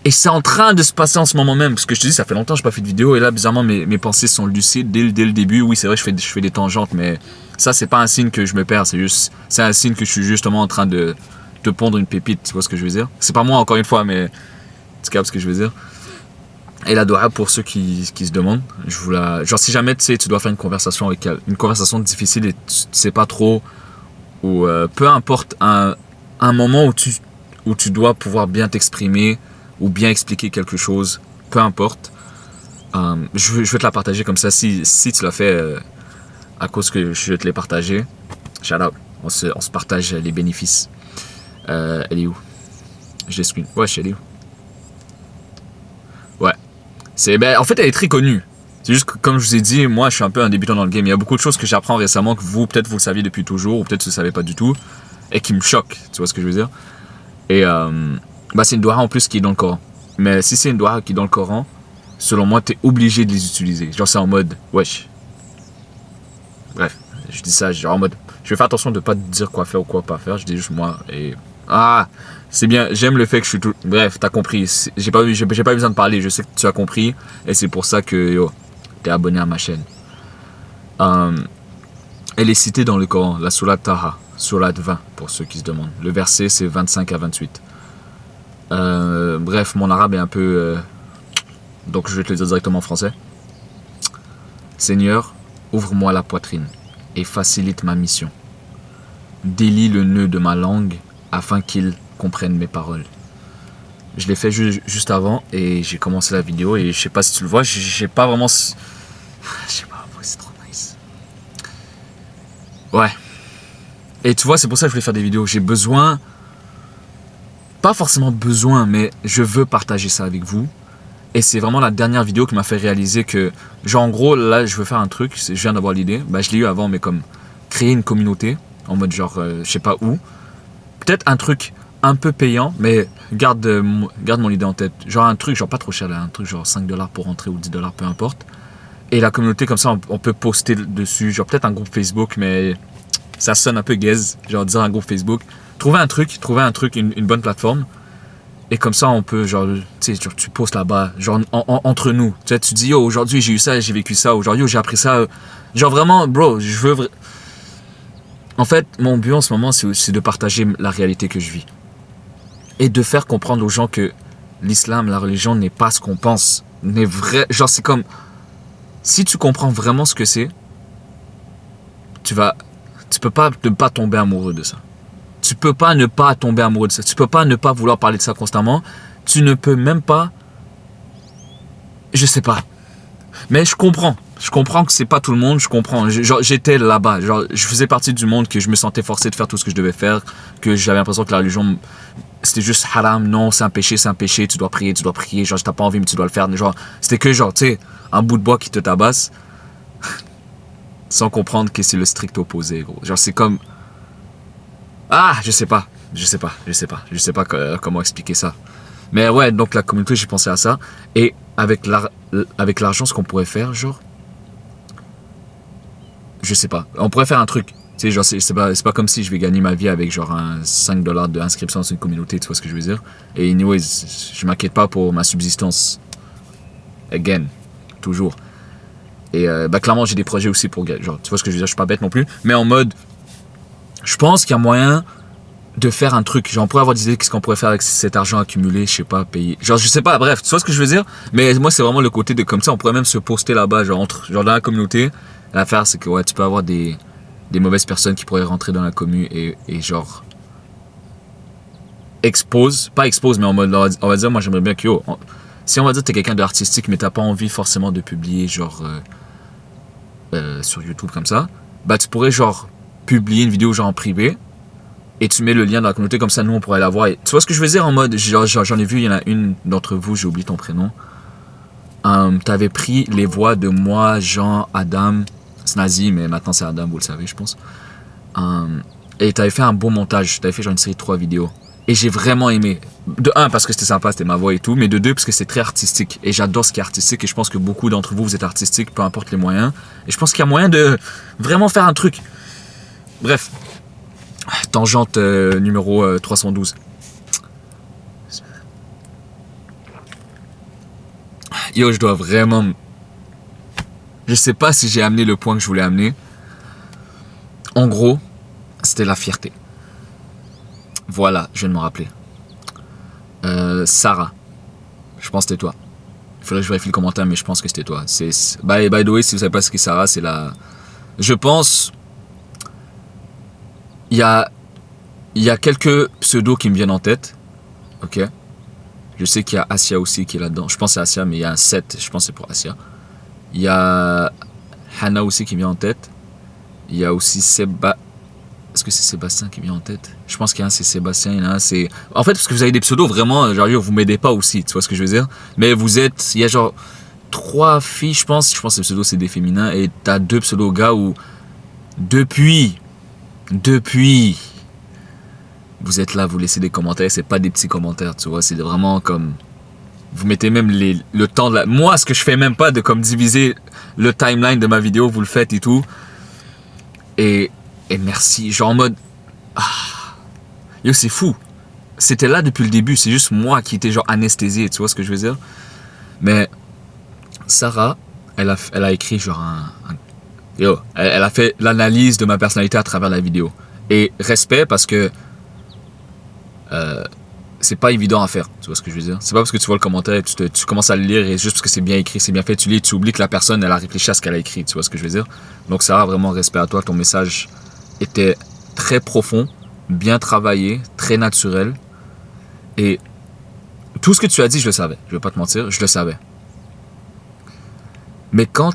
Et c'est en train de se passer en ce moment même. Parce que je te dis, ça fait longtemps que je n'ai pas fait de vidéo. Et là, bizarrement, mes pensées sont lucides dès le début. Oui, c'est vrai, je fais des tangentes. Mais ça, c'est pas un signe que je me perds. C'est un signe que je suis justement en train de te pondre une pépite. Tu vois ce que je veux dire? C'est pas moi, encore une fois, mais tu captes ce que je veux dire? Et la doua, pour ceux qui se demandent, genre, si jamais tu dois faire une conversation avec elle, une conversation difficile et tu sais pas trop, ou peu importe, un moment où tu dois pouvoir bien t'exprimer, ou bien expliquer quelque chose, peu importe, je vais te la partager comme ça. Si tu l'as fait à cause que je vais te les partager, shout out, on se partage les bénéfices. Elle est où? Je l'ai screen. Ouais, elle est où? Ouais. En fait, elle est très connue. C'est juste que, comme je vous ai dit, moi, je suis un peu un débutant dans le game. Il y a beaucoup de choses que j'apprends récemment que peut-être vous le saviez depuis toujours, ou peut-être vous ne le savez pas du tout, et qui me choquent. Tu vois ce que je veux dire? Et c'est une doua en plus qui est dans le Coran. Mais si c'est une doua qui est dans le Coran, selon moi, tu es obligé de les utiliser. Genre, c'est en mode, wesh. Bref, je dis ça, genre en mode, je vais faire attention de ne pas te dire quoi faire ou quoi pas faire. Je dis juste moi, et c'est bien, j'aime le fait que je suis tout. Bref, t'as compris. J'ai pas besoin de parler, je sais que tu as compris. Et c'est pour ça que t'es abonné à ma chaîne. Elle est citée dans le Coran, la Sourate Taha, Sourate 20, pour ceux qui se demandent. Le verset, c'est 25 à 28. Bref, mon arabe est un peu. Donc je vais te le dire directement en français. Seigneur, ouvre-moi la poitrine et facilite ma mission. Délie le nœud de ma langue afin qu'il comprenne mes paroles. Je l'ai fait juste avant et j'ai commencé la vidéo et je sais pas si tu le vois, j'ai pas vraiment... Je sais pas, c'est trop nice. Ouais. Et tu vois, c'est pour ça que je voulais faire des vidéos. J'ai besoin... Pas forcément besoin, mais je veux partager ça avec vous. Et c'est vraiment la dernière vidéo qui m'a fait réaliser que... Genre en gros, là, je veux faire un truc, je viens d'avoir l'idée. Je l'ai eu avant, mais comme créer une communauté, en mode genre, je sais pas où. Peut-être un truc un peu payant, mais garde mon idée en tête. Genre un truc, genre pas trop cher, là, un truc genre 5$ pour rentrer ou 10$, peu importe. Et la communauté, comme ça, on peut poster dessus. Genre peut-être un groupe Facebook, mais ça sonne un peu gaze. Genre dire un groupe Facebook. Trouver un truc, une bonne plateforme. Et comme ça, on peut, genre, tu sais, tu postes là-bas, genre, entre nous. Tu sais, tu dis, oh, aujourd'hui, j'ai eu ça, j'ai vécu ça. Aujourd'hui, j'ai appris ça. Genre, vraiment, bro, je veux... En fait, mon but en ce moment, c'est de partager la réalité que je vis. Et de faire comprendre aux gens que l'islam, la religion, n'est pas ce qu'on pense. N'est vrai. Genre, c'est comme... Si tu comprends vraiment ce que c'est, tu peux pas ne pas tomber amoureux de ça. Tu peux pas ne pas tomber amoureux de ça. Tu peux pas ne pas vouloir parler de ça constamment. Tu ne peux même pas... Je sais pas. Mais je comprends. Je comprends que c'est pas tout le monde. Je comprends. Genre, j'étais là-bas. Genre, je faisais partie du monde que je me sentais forcé de faire tout ce que je devais faire. Que j'avais l'impression que la religion, c'était juste haram. Non, c'est un péché, c'est un péché. Tu dois prier, tu dois prier. Genre, t'as pas envie, mais tu dois le faire. Genre, c'était que genre, tu sais, un bout de bois qui te tabasse. Sans comprendre que c'est le strict opposé, gros. Genre, c'est comme... je sais pas comment expliquer ça. Mais ouais, donc la communauté, j'ai pensé à ça. Et avec l'argent, ce qu'on pourrait faire, genre... Je sais pas. On pourrait faire un truc. Tu sais, genre, c'est pas comme si je vais gagner ma vie avec genre un 5$ d'inscription dans une communauté, tu vois ce que je veux dire. Et anyways, je m'inquiète pas pour ma subsistance. Again. Toujours. Et clairement, j'ai des projets aussi pour, genre, tu vois ce que je veux dire, je suis pas bête non plus. Mais en mode, je pense qu'il y a moyen de faire un truc. Genre, on pourrait avoir des idées, qu'est-ce qu'on pourrait faire avec cet argent accumulé, je sais pas, payer. Genre, je sais pas, bref, tu vois ce que je veux dire? Mais moi, c'est vraiment le côté de comme ça, on pourrait même se poster là-bas, genre, genre dans la communauté. L'affaire, c'est que, ouais, tu peux avoir des mauvaises personnes qui pourraient rentrer dans la commu et genre, pas expose, mais en mode, on va dire, moi, j'aimerais bien que, si on va dire que t'es quelqu'un d'artistique, mais t'as pas envie forcément de publier, genre, sur YouTube comme ça, bah, tu pourrais, genre, publier une vidéo, genre, en privé. Et tu mets le lien dans la communauté, comme ça nous on pourrait la voir. Et, tu vois ce que je veux dire en mode, j'en ai vu, il y en a une d'entre vous, j'ai oublié ton prénom. T'avais pris les voix de moi, Jean, Adam, Snazi, mais maintenant c'est Adam, vous le savez, je pense. Et t'avais fait un bon montage, t'avais fait genre une série de 3 vidéos. Et j'ai vraiment aimé. De 1, parce que c'était sympa, c'était ma voix et tout, mais de 2, parce que c'est très artistique. Et j'adore ce qui est artistique, et je pense que beaucoup d'entre vous, vous êtes artistiques, peu importe les moyens. Et je pense qu'il y a moyen de vraiment faire un truc. Bref. Tangente numéro 312. Yo, je dois vraiment... Je sais pas si j'ai amené le point que je voulais amener. En gros, c'était la fierté. Voilà, je viens de me rappeler. Sarah. Je pense que c'était toi. Il faudrait que je vérifie le commentaire, mais je pense que c'était toi. By the way, si vous savez pas ce qu'est Sarah, c'est la... Je pense... Il y a quelques pseudos qui me viennent en tête. Ok. Je sais qu'il y a Asia aussi qui est là-dedans. Je pense que c'est Asia, mais il y a un 7. Je pense que c'est pour Asia. Il y a Hannah aussi qui me vient en tête. Il y a aussi Est-ce que c'est Sébastien qui me vient en tête? Je pense qu'il y a un c'est Sébastien, il y en a un c'est... En fait, parce que vous avez des pseudos vraiment, genre vous m'aidez pas aussi, tu vois ce que je veux dire? Mais vous êtes... Il y a genre 3 filles, je pense que les pseudos c'est des féminins. Et t'as 2 pseudos gars où... Depuis... Vous êtes là, vous laissez des commentaires, c'est pas des petits commentaires, tu vois, c'est vraiment comme... Vous mettez même le temps de la... Moi, ce que je fais même pas de comme diviser le timeline de ma vidéo, vous le faites et tout. Et merci, genre en mode... Yo, c'est fou. C'était là depuis le début, c'est juste moi qui étais genre anesthésié, tu vois ce que je veux dire? Mais Sarah, elle a écrit genre elle a fait l'analyse de ma personnalité à travers la vidéo. Et respect parce que... c'est pas évident à faire, tu vois ce que je veux dire? C'est pas parce que tu vois le commentaire et tu commences à le lire et juste parce que c'est bien écrit, c'est bien fait, tu lis, tu oublies que la personne elle a réfléchi à ce qu'elle a écrit, tu vois ce que je veux dire? Donc ça a vraiment respect à toi, ton message était très profond, bien travaillé, très naturel et tout ce que tu as dit je le savais, je vais pas te mentir, je le savais. Mais quand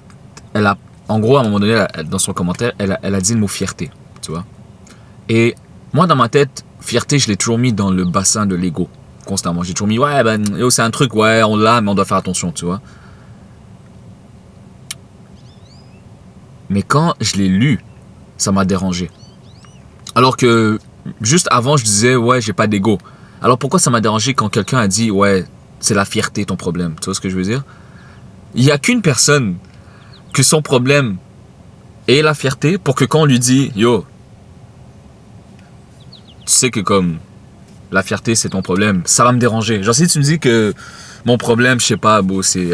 elle a, en gros à un moment donné dans son commentaire, elle a dit le mot fierté, tu vois? Et moi dans ma tête, fierté, je l'ai toujours mis dans le bassin de l'ego, constamment. J'ai toujours mis, ouais, yo, c'est un truc, ouais, on l'a, mais on doit faire attention, tu vois. Mais quand je l'ai lu, ça m'a dérangé. Alors que, juste avant, je disais, ouais, j'ai pas d'ego. Alors pourquoi ça m'a dérangé quand quelqu'un a dit, ouais, c'est la fierté ton problème, tu vois ce que je veux dire? Il y a qu'une personne que son problème est la fierté pour que quand on lui dit, yo, tu sais que comme la fierté c'est ton problème, ça va me déranger. Genre si tu me dis que mon problème, je sais pas, c'est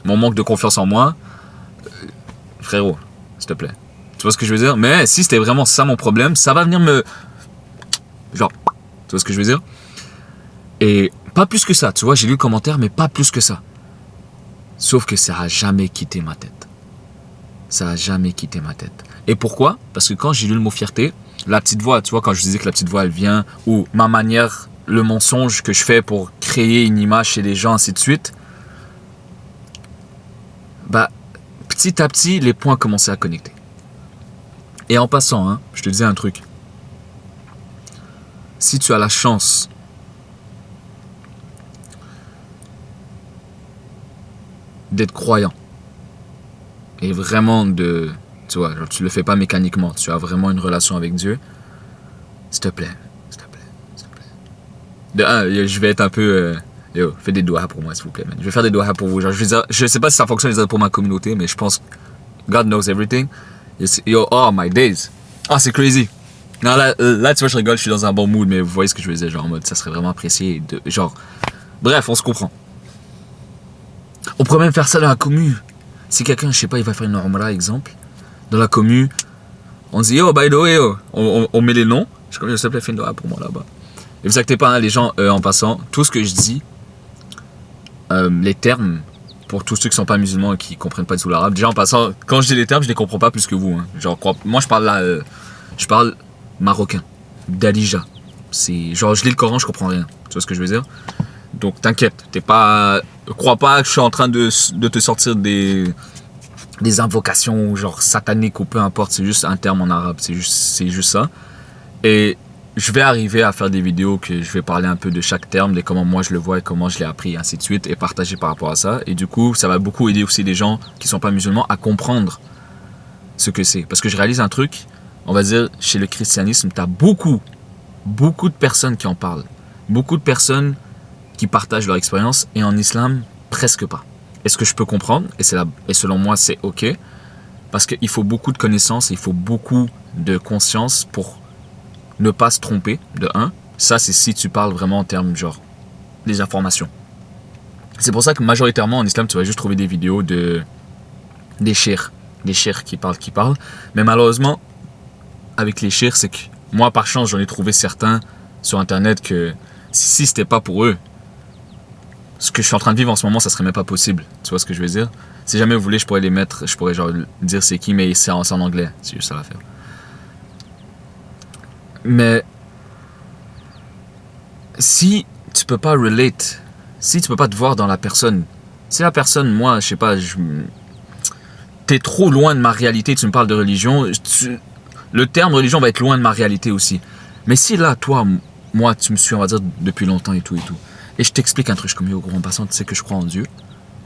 mon manque de confiance en moi, frérot, s'il te plaît. Tu vois ce que je veux dire? Mais si c'était vraiment ça mon problème, ça va venir me... Genre, tu vois ce que je veux dire? Et pas plus que ça, tu vois, j'ai lu le commentaire, mais pas plus que ça. Sauf que ça a jamais quitté ma tête. Ça a jamais quitté ma tête. Et pourquoi? Parce que quand j'ai lu le mot fierté, la petite voix, tu vois, quand je disais que la petite voix, elle vient, ou ma manière, le mensonge que je fais pour créer une image chez les gens, ainsi de suite, bah, petit à petit, les points commençaient à connecter. Et en passant, hein, je te disais un truc. Si tu as la chance d'être croyant, et vraiment de... Tu vois, genre, tu le fais pas mécaniquement, tu as vraiment une relation avec Dieu, s'il te plaît, s'il te plaît, s'il te plaît. De un, je vais être un peu... yo, fais des doigts pour moi, s'il vous plaît, man. Je vais faire des doigts pour vous. Genre, je sais pas si ça fonctionne pour ma communauté, mais je pense... God knows everything. Yo, oh my days. Ah, c'est crazy. Non, là, tu vois, je rigole, je suis dans un bon mood, mais vous voyez ce que je veux dire, genre, en mode, ça serait vraiment apprécié. Genre, bref, on se comprend. On pourrait même faire ça dans la commu. Si quelqu'un, je sais pas, il va faire une Umrah, exemple, dans la commu, on dit, yo, by the way, yo, on met les noms. Je suis comme, s'il te plaît, fais une doigt pour moi là-bas. Et vous inquiétez pas, hein, les gens, en passant, tout ce que je dis, les termes, pour tous ceux qui sont pas musulmans et qui comprennent pas du tout l'arabe, déjà en passant, quand je dis les termes, je les comprends pas plus que vous. Hein. Genre, moi, je parle marocain, d'Alija. C'est genre, je lis le Coran, je comprends rien. Tu vois ce que je veux dire? Donc, t'inquiète, crois pas que je suis en train de te sortir des invocations, genre sataniques ou peu importe, c'est juste un terme en arabe, c'est juste ça. Et je vais arriver à faire des vidéos que je vais parler un peu de chaque terme, de comment moi je le vois et comment je l'ai appris, ainsi de suite, et partager par rapport à ça. Et du coup, ça va beaucoup aider aussi les gens qui sont pas musulmans à comprendre ce que c'est. Parce que je réalise un truc, on va dire, chez le christianisme, tu as beaucoup de personnes qui en parlent. Beaucoup de personnes qui partagent leur expérience, et en islam, presque pas. Et ce que je peux comprendre, et selon moi c'est ok, parce qu'il faut beaucoup de connaissances, et il faut beaucoup de conscience pour ne pas se tromper, de un. Ça, c'est si tu parles vraiment en termes, genre, des informations. C'est pour ça que majoritairement en islam, tu vas juste trouver des vidéos des sheikhs qui parlent. Mais malheureusement, avec les sheikhs, c'est que moi, par chance, j'en ai trouvé certains sur internet que si c'était pas pour eux, ce que je suis en train de vivre en ce moment, ça serait même pas possible. Tu vois ce que je veux dire? Si jamais vous voulez, je pourrais les mettre, je pourrais genre dire c'est qui, mais c'est en anglais. C'est juste ça l'affaire. Mais si tu peux pas relate, si tu peux pas te voir dans la personne, si la personne, moi, je sais pas, t'es trop loin de ma réalité, tu me parles de religion, le terme religion va être loin de ma réalité aussi. Mais si là, toi, moi, tu me suis, on va dire, depuis longtemps et tout, et je t'explique un truc, je suis comme, yo, gros, en passant, tu sais que je crois en Dieu,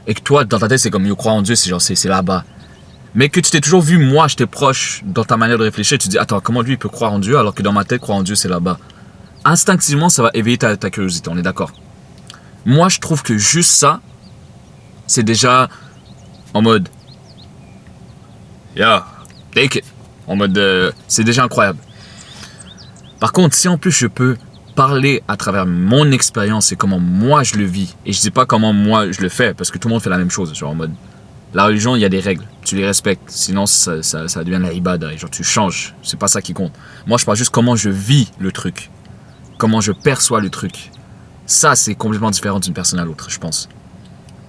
et que toi, dans ta tête, c'est comme, yo, croire en Dieu, c'est genre, c'est là-bas. Mais que tu t'es toujours vu, moi, j'étais proche dans ta manière de réfléchir, tu te dis, attends, comment lui, il peut croire en Dieu, alors que dans ma tête, croire en Dieu, c'est là-bas. Instinctivement, ça va éveiller ta curiosité, on est d'accord. Moi, je trouve que juste ça, c'est déjà en mode, yeah, take it. En mode, c'est déjà incroyable. Par contre, si en plus je peux parler à travers mon expérience et comment moi je le vis, et je dis pas comment moi je le fais, parce que tout le monde fait la même chose, genre en mode, la religion, il y a des règles, tu les respectes, sinon ça devient la ibada, et genre tu changes, c'est pas ça qui compte. Moi je parle juste comment je vis le truc, comment je perçois le truc. Ça c'est complètement différent d'une personne à l'autre, je pense.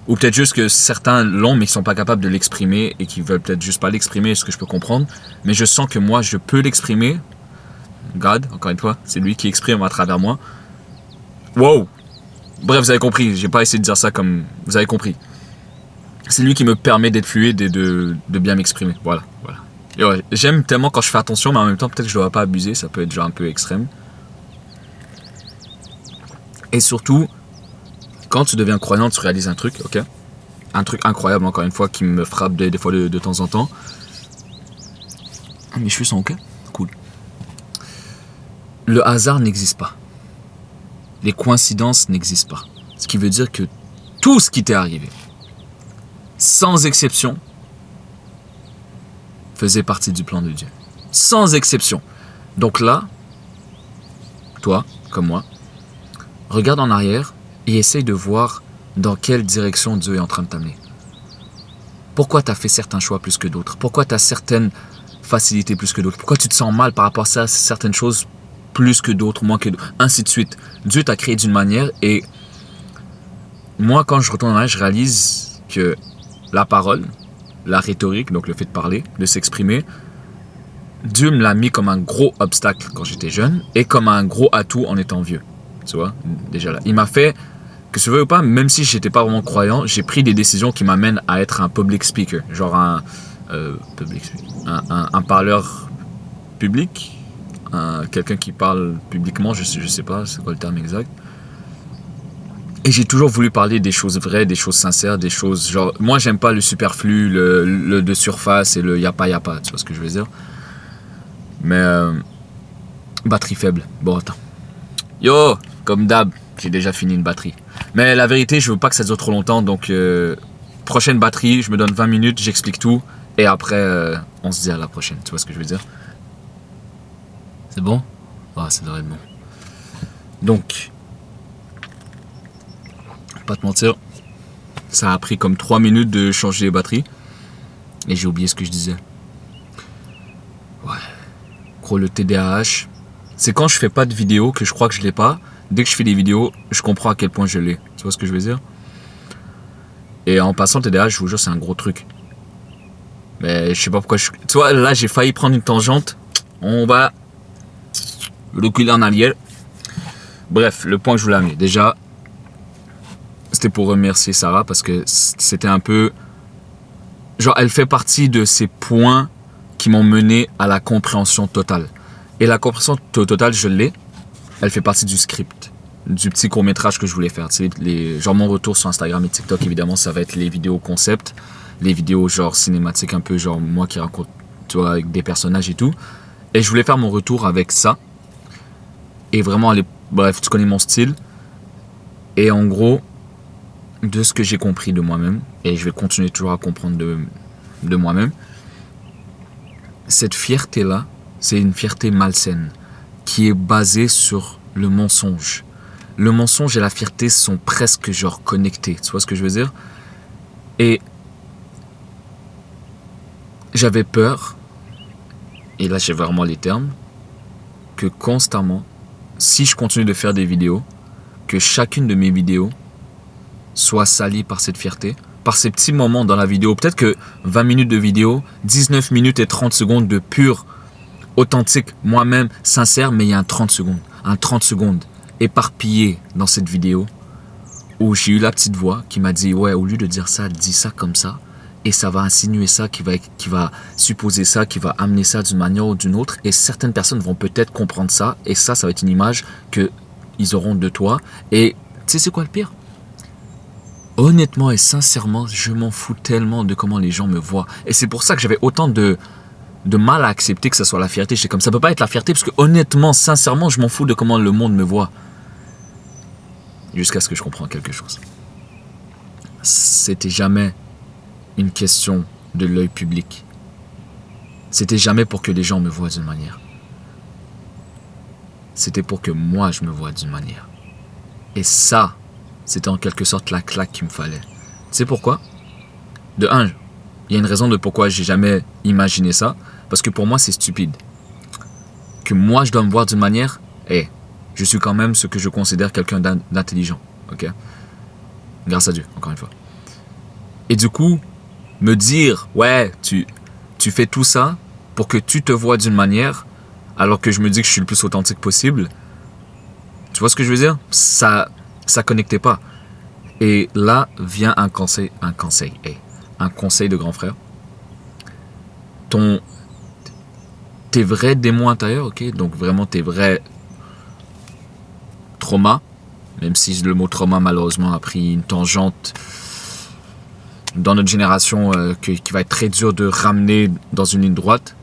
Ou peut-être juste que certains l'ont mais qui sont pas capables de l'exprimer et qui veulent peut-être juste pas l'exprimer, ce que je peux comprendre. Mais je sens que moi je peux l'exprimer. God, encore une fois, c'est lui qui exprime à travers moi. Wow! Bref, vous avez compris, j'ai pas essayé de dire ça comme... Vous avez compris. C'est lui qui me permet d'être fluide et de bien m'exprimer. Voilà. Et ouais, j'aime tellement quand je fais attention, mais en même temps, peut-être que je dois pas abuser, ça peut être genre un peu extrême. Et surtout, quand tu deviens croyant, tu réalises un truc, ok? Un truc incroyable, encore une fois, qui me frappe des fois de temps en temps. Ah, mes cheveux sont ok? Cool. Le hasard n'existe pas. Les coïncidences n'existent pas. Ce qui veut dire que tout ce qui t'est arrivé, sans exception, faisait partie du plan de Dieu. Sans exception. Donc là, toi, comme moi, regarde en arrière et essaye de voir dans quelle direction Dieu est en train de t'amener. Pourquoi tu as fait certains choix plus que d'autres? Pourquoi tu as certaines facilités plus que d'autres? Pourquoi tu te sens mal par rapport à certaines choses plus que d'autres, moins que d'autres? Ainsi de suite. Dieu t'a créé d'une manière et moi, quand je retourne en arrière, je réalise que la parole, la rhétorique, donc le fait de parler, de s'exprimer, Dieu me l'a mis comme un gros obstacle quand j'étais jeune et comme un gros atout en étant vieux. Tu vois, déjà là. Il m'a fait, que tu veux ou pas, même si j'étais pas vraiment croyant, j'ai pris des décisions qui m'amènent à être un public speaker. Genre un parleur public, quelqu'un qui parle publiquement, je sais pas, c'est quoi le terme exact. Et j'ai toujours voulu parler des choses vraies, des choses sincères, des choses genre... Moi, j'aime pas le superflu, le de surface et le yapa, tu vois ce que je veux dire? Mais... batterie faible. Bon, attends. Yo, comme d'hab, j'ai déjà fini une batterie. Mais la vérité, je veux pas que ça dure trop longtemps, donc... prochaine batterie, je me donne 20 minutes, j'explique tout, et après, on se dit à la prochaine, tu vois ce que je veux dire? C'est bon? Ah, ça devrait être bon. Donc... pas te mentir, ça a pris comme 3 minutes de changer les batteries. Et j'ai oublié ce que je disais. Ouais. Gros, le TDAH, c'est quand je fais pas de vidéo que je crois que je l'ai pas. Dès que je fais des vidéos, je comprends à quel point je l'ai. Tu vois ce que je veux dire? Et en passant, TDAH, je vous jure, c'est un gros truc. Mais je sais pas pourquoi tu vois, là, j'ai failli prendre une tangente. On va reculer en arrière. Bref, le point que je voulais amener. Déjà, c'était pour remercier Sarah parce que c'était un peu... Genre, elle fait partie de ces points qui m'ont mené à la compréhension totale. Et la compréhension totale, je l'ai. Elle fait partie du script, du petit court-métrage que je voulais faire. Tu sais, genre mon retour sur Instagram et TikTok, évidemment, ça va être les vidéos concept, les vidéos genre cinématiques, un peu genre moi qui raconte, tu vois, avec des personnages et tout. Et je voulais faire mon retour avec ça. Et vraiment aller... Bref, tu connais mon style. Et en gros, de ce que j'ai compris de moi-même, et je vais continuer toujours à comprendre de moi-même, cette fierté-là, c'est une fierté malsaine qui est basée sur le mensonge. Le mensonge et la fierté sont presque genre connectés, tu vois ce que je veux dire? Et j'avais peur, et là j'ai vraiment les termes, que constamment, si je continue de faire des vidéos, que chacune de mes vidéos soit salie par cette fierté, par ces petits moments dans la vidéo. Peut-être que 20 minutes de vidéo, 19 minutes et 30 secondes de pur, authentique, moi-même, sincère, mais il y a un 30 secondes éparpillé dans cette vidéo où j'ai eu la petite voix qui m'a dit, ouais, au lieu de dire ça, dis ça comme ça, et ça va insinuer ça, qui va supposer ça, qui va amener ça d'une manière ou d'une autre, et certaines personnes vont peut-être comprendre ça, et ça va être une image qu'ils auront de toi. Et tu sais c'est quoi le pire? Honnêtement et sincèrement, je m'en fous tellement de comment les gens me voient. Et c'est pour ça que j'avais autant de mal à accepter que ça soit la fierté. J'étais comme, ça peut pas être la fierté, parce que honnêtement, sincèrement, je m'en fous de comment le monde me voit. Jusqu'à ce que je comprenne quelque chose. C'était jamais une question de l'œil public. C'était jamais pour que les gens me voient d'une manière. C'était pour que moi, je me voie d'une manière. Et ça, c'était en quelque sorte la claque qu'il me fallait. Tu sais pourquoi? De un, il y a une raison de pourquoi j'ai jamais imaginé ça. Parce que pour moi, c'est stupide. Que moi, je dois me voir d'une manière, je suis quand même ce que je considère quelqu'un d'intelligent. Ok? Grâce à Dieu, encore une fois. Et du coup, me dire, ouais, tu fais tout ça pour que tu te vois d'une manière, alors que je me dis que je suis le plus authentique possible. Tu vois ce que je veux dire? Ça connectait pas. Et là vient un conseil de grand frère. Tes vrais démons intérieurs, ok? Donc vraiment tes vrais traumas, même si le mot trauma malheureusement a pris une tangente dans notre génération qui va être très dur de ramener dans une ligne droite.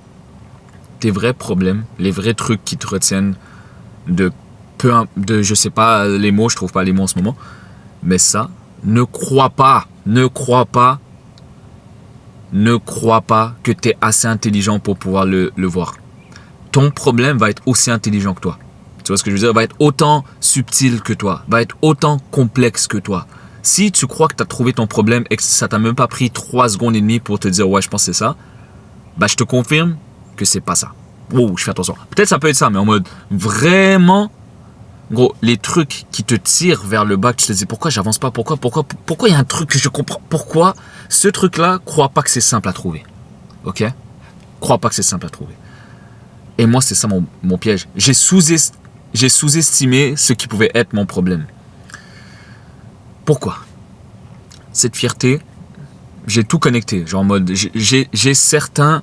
Tes vrais problèmes, les vrais trucs qui te retiennent de je sais pas les mots, je trouve pas les mots en ce moment, mais ça, ne crois pas que tu es assez intelligent pour pouvoir le voir. Ton problème va être aussi intelligent que toi. Tu vois ce que je veux dire? Va être autant subtil que toi, va être autant complexe que toi. Si tu crois que tu as trouvé ton problème et que ça t'a même pas pris 3 secondes et demie pour te dire ouais, je pense que c'est ça, je te confirme que c'est pas ça. Oh, je fais attention. Peut-être ça peut être ça, mais en mode vraiment, gros, les trucs qui te tirent vers le bas, que tu te dis pourquoi j'avance pas, pourquoi il y a un truc que je comprends, pourquoi ce truc-là, crois pas que c'est simple à trouver. Ok? Crois pas que c'est simple à trouver. Et moi, c'est ça mon piège. J'ai sous-estimé ce qui pouvait être mon problème. Pourquoi? Cette fierté, j'ai tout connecté. Genre en mode, j'ai certains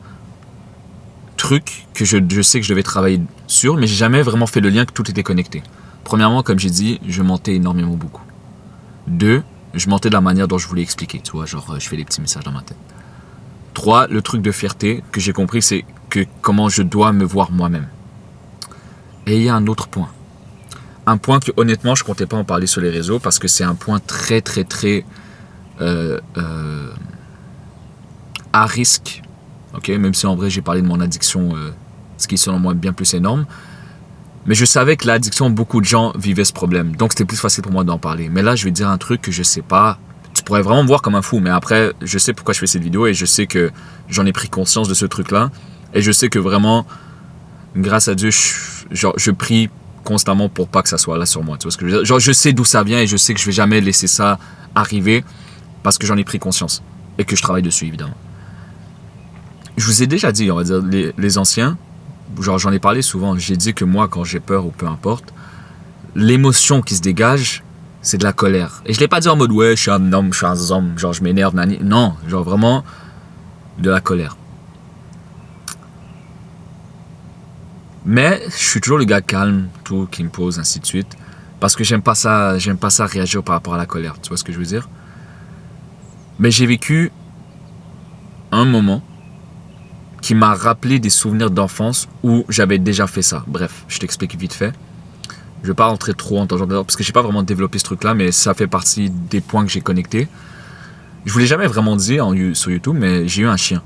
trucs que je sais que je devais travailler sur, mais j'ai jamais vraiment fait le lien que tout était connecté. Premièrement, comme j'ai dit, je mentais énormément beaucoup. 2, je mentais de la manière dont je voulais expliquer, tu vois, genre je fais des petits messages dans ma tête. 3, le truc de fierté que j'ai compris, c'est que comment je dois me voir moi-même. Et il y a un autre point. Un point que honnêtement, je comptais pas en parler sur les réseaux parce que c'est un point très très très à risque. Ok, même si en vrai j'ai parlé de mon addiction, ce qui est selon moi bien plus énorme. Mais je savais que l'addiction, beaucoup de gens vivaient ce problème. Donc c'était plus facile pour moi d'en parler. Mais là, je vais dire un truc que je sais pas. tu pourrais vraiment me voir comme un fou. Mais après, je sais pourquoi je fais cette vidéo et je sais que j'en ai pris conscience de ce truc-là. Et je sais que vraiment, grâce à Dieu, je prie constamment pour pas que ça soit là sur moi. Tu vois ce que je veux dire? Genre, je sais d'où ça vient et je sais que je vais jamais laisser ça arriver parce que j'en ai pris conscience et que je travaille dessus, évidemment. Je vous ai déjà dit, on va dire, les anciens, genre j'en ai parlé souvent, j'ai dit que moi, quand j'ai peur ou peu importe, l'émotion qui se dégage, c'est de la colère. Et je l'ai pas dit en mode, ouais, je suis un homme, genre je m'énerve, nani. Non, genre vraiment de la colère. Mais je suis toujours le gars calme, tout, qui me pose, ainsi de suite. Parce que j'aime pas ça réagir par rapport à la colère. Tu vois ce que je veux dire? Mais j'ai vécu un moment qui m'a rappelé des souvenirs d'enfance où j'avais déjà fait ça. Bref, je t'explique vite fait. Je vais pas rentrer trop en tangente parce que j'ai pas vraiment développé ce truc-là, mais ça fait partie des points que j'ai connectés. Je vous l'ai jamais vraiment dit sur YouTube, mais j'ai eu un chien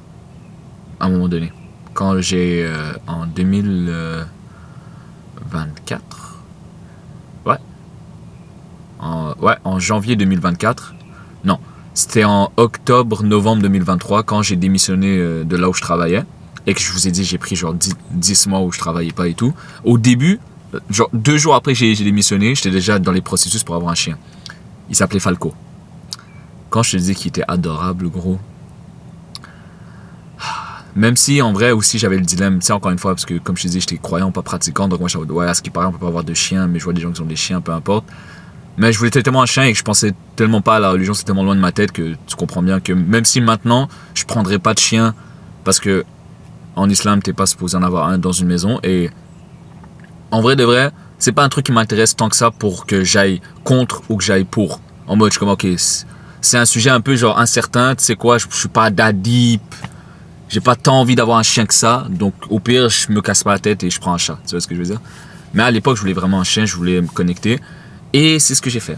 à un moment donné. Quand j'ai en 2024, en janvier 2024, non, c'était en octobre-novembre 2023 quand j'ai démissionné de là où je travaillais et que je vous ai dit j'ai pris genre 10 mois où je travaillais pas et tout. Au début, genre 2 jours après que j'ai démissionné, j'étais déjà dans les processus pour avoir un chien. Il s'appelait Falco. Quand je te dis qu'il était adorable, gros, même si en vrai aussi j'avais le dilemme, tu sais, encore une fois, parce que comme je te dis, j'étais croyant, pas pratiquant, donc moi je ouais, à ce qui paraît on peut pas avoir de chien, mais je vois des gens qui ont des chiens, peu importe. Mais je voulais tellement un chien et que je pensais tellement pas à la religion, c'est tellement loin de ma tête que tu comprends bien que même si maintenant je prendrais pas de chien, parce que en islam t'es pas supposé en avoir un dans une maison, et en vrai de vrai, c'est pas un truc qui m'intéresse tant que ça pour que j'aille contre ou que j'aille pour. En mode je suis comme ok, c'est un sujet un peu genre incertain, tu sais quoi, je suis pas d'adip. J'ai pas tant envie d'avoir un chien que ça, donc au pire, je me casse pas la tête et je prends un chat. Tu vois ce que je veux dire? Mais à l'époque, je voulais vraiment un chien, je voulais me connecter. Et c'est ce que j'ai fait.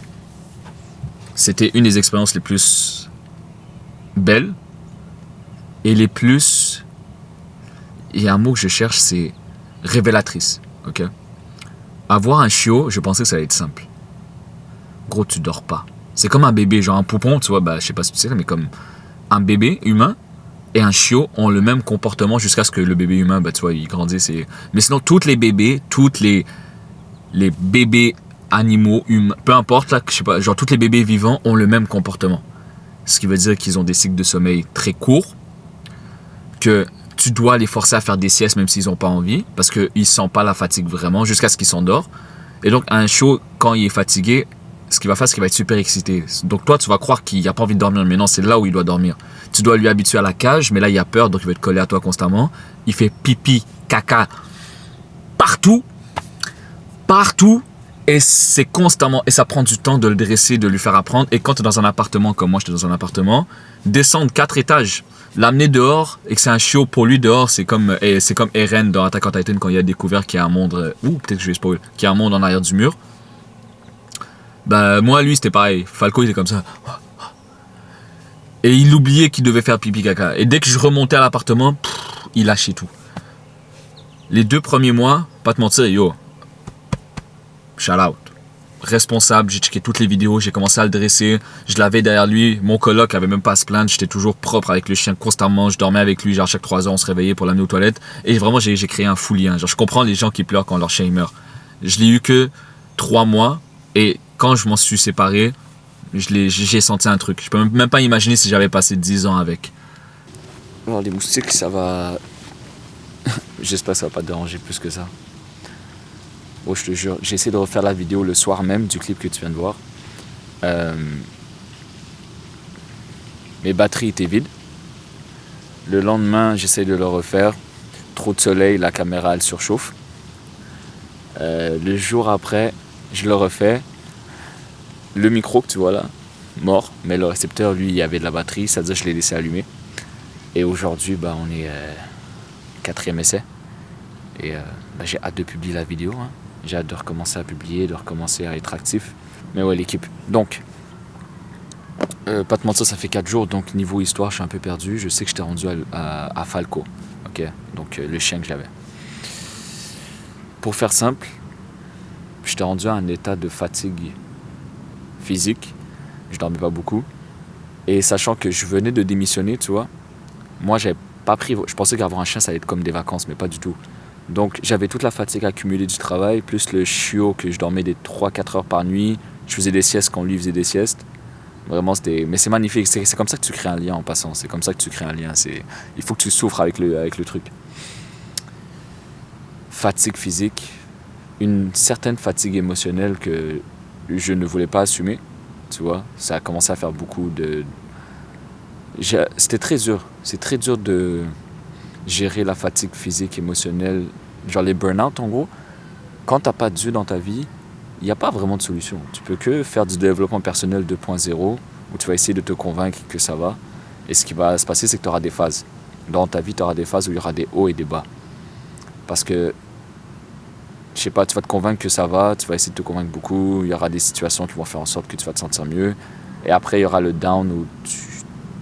C'était une des expériences les plus belles et les plus... Il y a un mot que je cherche, c'est révélatrice. Ok? Avoir un chiot, je pensais que ça allait être simple. Gros, tu dors pas. C'est comme un bébé, genre un poupon, tu vois, bah, je sais pas si tu sais, mais comme un bébé humain et un chiot ont le même comportement jusqu'à ce que le bébé humain, bah, tu vois, il grandisse. Mais sinon, tous les bébés animaux, humains, peu importe, là, je sais pas, genre tous les bébés vivants ont le même comportement. Ce qui veut dire qu'ils ont des cycles de sommeil très courts, que tu dois les forcer à faire des siestes même s'ils n'ont pas envie, parce qu'ils ne sentent pas la fatigue vraiment, jusqu'à ce qu'ils s'endorment. Et donc, un chiot, quand il est fatigué, ce qu'il va faire, c'est qu'il va être super excité. Donc toi, tu vas croire qu'il n'a pas envie de dormir, mais non, c'est là où il doit dormir. Tu dois lui habituer à la cage, mais là, il a peur, donc il va te coller à toi constamment. Il fait pipi, caca, partout, et c'est constamment, et ça prend du temps de le dresser, de lui faire apprendre. Et quand tu es dans un appartement, comme moi, j'étais dans un appartement, descendre 4 étages, l'amener dehors, et que c'est un chiot pour lui dehors, c'est comme Eren dans Attack on Titan quand il a découvert qu'il y a un monde, peut-être que je vais spoiler, qu'il y a un monde en arrière du mur. Bah, moi, lui, c'était pareil. Falco, il était comme ça. Et il oubliait qu'il devait faire pipi caca. Et dès que je remontais à l'appartement, il lâchait tout. Les 2 premiers mois, pas te mentir, yo, shout out. Responsable, j'ai checké toutes les vidéos, j'ai commencé à le dresser, je l'avais derrière lui, mon coloc avait même pas à se plaindre, j'étais toujours propre avec le chien constamment, je dormais avec lui, genre chaque 3 heures on se réveillait pour l'amener aux toilettes, et vraiment j'ai créé un fou lien. Genre je comprends les gens qui pleurent quand leur chien il meurt. Je l'ai eu que 3 mois, et quand je m'en suis séparé, j'ai senti un truc. Je peux même pas imaginer si j'avais passé 10 ans avec. Alors les moustiques, ça va... J'espère que ça va pas te déranger plus que ça. Oh, je te jure, j'ai essayé de refaire la vidéo le soir même du clip que tu viens de voir. Mes batteries étaient vides. Le lendemain, j'essaie de le refaire. Trop de soleil, la caméra elle surchauffe. Le jour après, je le refais. Le micro que tu vois là, mort. Mais le récepteur, lui, il y avait de la batterie. C'est-à-dire que je l'ai laissé allumer. Et aujourd'hui, bah, on est 4e essai. Et bah, j'ai hâte de publier la vidéo. Hein. J'ai hâte de recommencer à publier, de recommencer à être actif. Mais ouais, l'équipe. Donc, pas te mentir, ça fait 4 jours. Donc, niveau histoire, je suis un peu perdu. Je sais que j'étais rendu à Falco. Ok, donc le chien que j'avais. Pour faire simple, j'étais rendu à un état de fatigue physique. Je dormais pas beaucoup. Et sachant que je venais de démissionner, tu vois, moi, j'avais pas pris. Je pensais qu'avoir un chien, ça allait être comme des vacances, mais pas du tout. Donc, j'avais toute la fatigue accumulée du travail, plus le chiot que je dormais des 3-4 heures par nuit. Je faisais des siestes quand lui faisait des siestes. Vraiment, c'était. Mais c'est magnifique. C'est comme ça que tu crées un lien en passant. C'est comme ça que tu crées un lien. Il faut que tu souffres avec le truc. Fatigue physique, une certaine fatigue émotionnelle que je ne voulais pas assumer. Tu vois, ça a commencé à faire beaucoup de. C'était très dur. C'est très dur de gérer la fatigue physique, émotionnelle, genre les burn-out en gros. Quand t'as pas Dieu dans ta vie, il n'y a pas vraiment de solution. Tu peux que faire du développement personnel 2.0 où tu vas essayer de te convaincre que ça va. Et ce qui va se passer, c'est que tu auras des phases. Dans ta vie, tu auras des phases où il y aura des hauts et des bas. Parce que, je sais pas, tu vas te convaincre que ça va, tu vas essayer de te convaincre beaucoup, il y aura des situations qui vont faire en sorte que tu vas te sentir mieux. Et après, il y aura le down où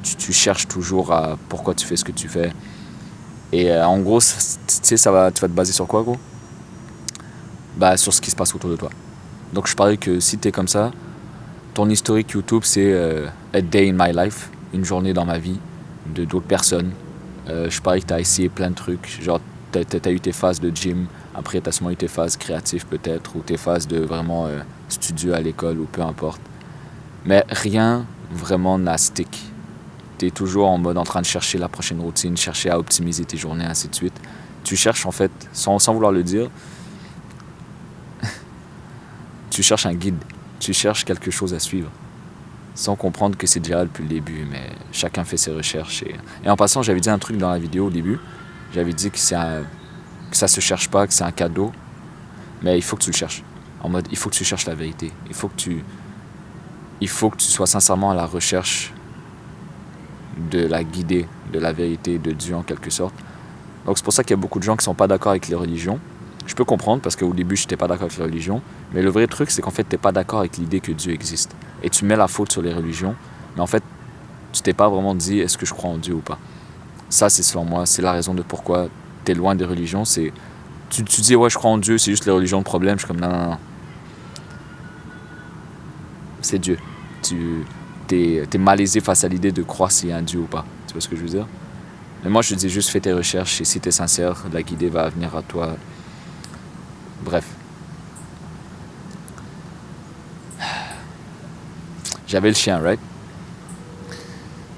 tu cherches toujours à pourquoi tu fais ce que tu fais. Et en gros, tu sais, tu vas te baser sur quoi, gros? Bah, sur ce qui se passe autour de toi. Donc, je parlais que si t'es comme ça, ton historique YouTube, c'est A Day in My Life, une journée dans ma vie, de d'autres personnes. Je parlais que t'as essayé plein de trucs. Genre, t'as eu tes phases de gym, après t'as sûrement eu tes phases créatives peut-être, ou tes phases de vraiment studio à l'école, ou peu importe. Mais rien vraiment n'a stick. T'es toujours en mode en train de chercher la prochaine routine, chercher à optimiser tes journées, ainsi de suite. Tu cherches en fait, sans vouloir le dire, tu cherches un guide, tu cherches quelque chose à suivre, sans comprendre que c'est déjà là depuis le début, mais chacun fait ses recherches. Et en passant, j'avais dit un truc dans la vidéo au début, j'avais dit que ça se cherche pas, que c'est un cadeau, mais il faut que tu le cherches. En mode, il faut que tu cherches la vérité, il faut que tu sois sincèrement à la recherche de la guidée, de la vérité, de Dieu en quelque sorte. Donc c'est pour ça qu'il y a beaucoup de gens qui sont pas d'accord avec les religions. Je peux comprendre parce qu'au début j'étais pas d'accord avec les religions, mais le vrai truc c'est qu'en fait t'es pas d'accord avec l'idée que Dieu existe. Et tu mets la faute sur les religions, mais en fait tu t'es pas vraiment dit est-ce que je crois en Dieu ou pas. Ça c'est selon moi, c'est la raison de pourquoi t'es loin des religions, c'est tu dis ouais je crois en Dieu, c'est juste les religions le problème, je suis comme non. C'est Dieu. T'es malaisé face à l'idée de croire s'il y a un Dieu ou pas. Tu vois ce que je veux dire? Mais moi, je te dis juste, fais tes recherches et si t'es sincère, la guidée va venir à toi. Bref. J'avais le chien, right?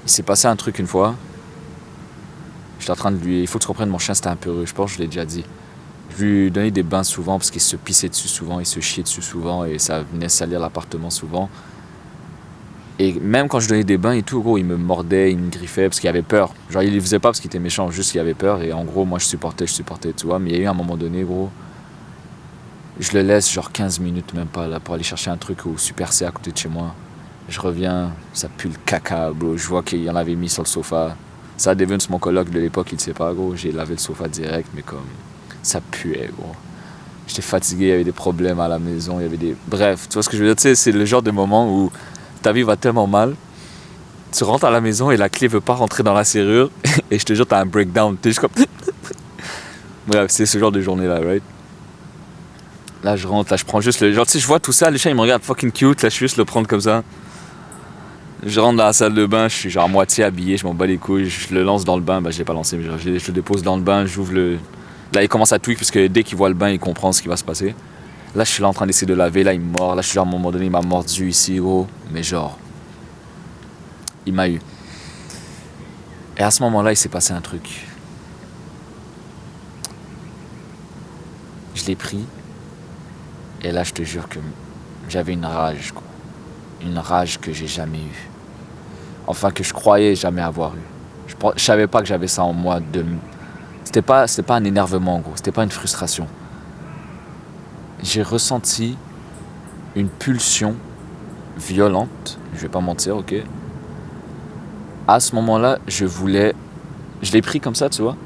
Il s'est passé un truc une fois. J'étais en train de lui... Il faut que tu comprennes, mon chien, c'était un peu heureux. Je pense que je l'ai déjà dit. Je lui donnais des bains souvent parce qu'il se pissait dessus souvent, il se chiait dessus souvent et ça venait salir l'appartement souvent. Et même quand je donnais des bains et tout, gros, il me mordait, il me griffait parce qu'il avait peur. Genre, il les faisait pas parce qu'il était méchant, juste qu'il avait peur. Et en gros, moi, je supportais, tu vois. Mais il y a eu un moment donné, gros, je le laisse genre 15 minutes, même pas, là, pour aller chercher un truc au Super C à côté de chez moi. Je reviens, ça pue le caca, bro. Je vois qu'il y en avait mis sur le sofa. Ça, Devin, c'est mon coloc de l'époque, il ne sait pas, gros. J'ai lavé le sofa direct, mais comme, ça puait, gros. J'étais fatigué, il y avait des problèmes à la maison, il y avait des... Bref, tu vois ce que je veux dire? Tu sais, c'est le genre de moment où ta vie va tellement mal, tu rentres à la maison et la clé veut pas rentrer dans la serrure et je te jure t'as un breakdown, t'es juste comme... Bref, c'est ce genre de journée là, right? Là je rentre, là je prends juste le... Genre tu sais, je vois tout ça, le chien il me regarde fucking cute, là je suis juste le prendre comme ça. Je rentre dans la salle de bain, je suis genre à moitié habillé, je m'en bats les couilles, je le lance dans le bain, bah je l'ai pas lancé, mais je le dépose dans le bain, j'ouvre le... Là il commence à tweak parce que dès qu'il voit le bain il comprend ce qui va se passer. Là, je suis là en train d'essayer de laver, là, il me mord. Là, je suis là, à un moment donné, il m'a mordu ici, gros. Mais genre, il m'a eu. Et à ce moment-là, il s'est passé un truc. Je l'ai pris. Et là, je te jure que j'avais une rage, quoi. Une rage que j'ai jamais eue. Enfin, que je croyais jamais avoir eue. Je savais pas que j'avais ça en moi. C'était pas un énervement, gros. C'était pas une frustration. J'ai ressenti une pulsion violente, je vais pas mentir, ok. À ce moment-là, je l'ai pris comme ça, tu vois.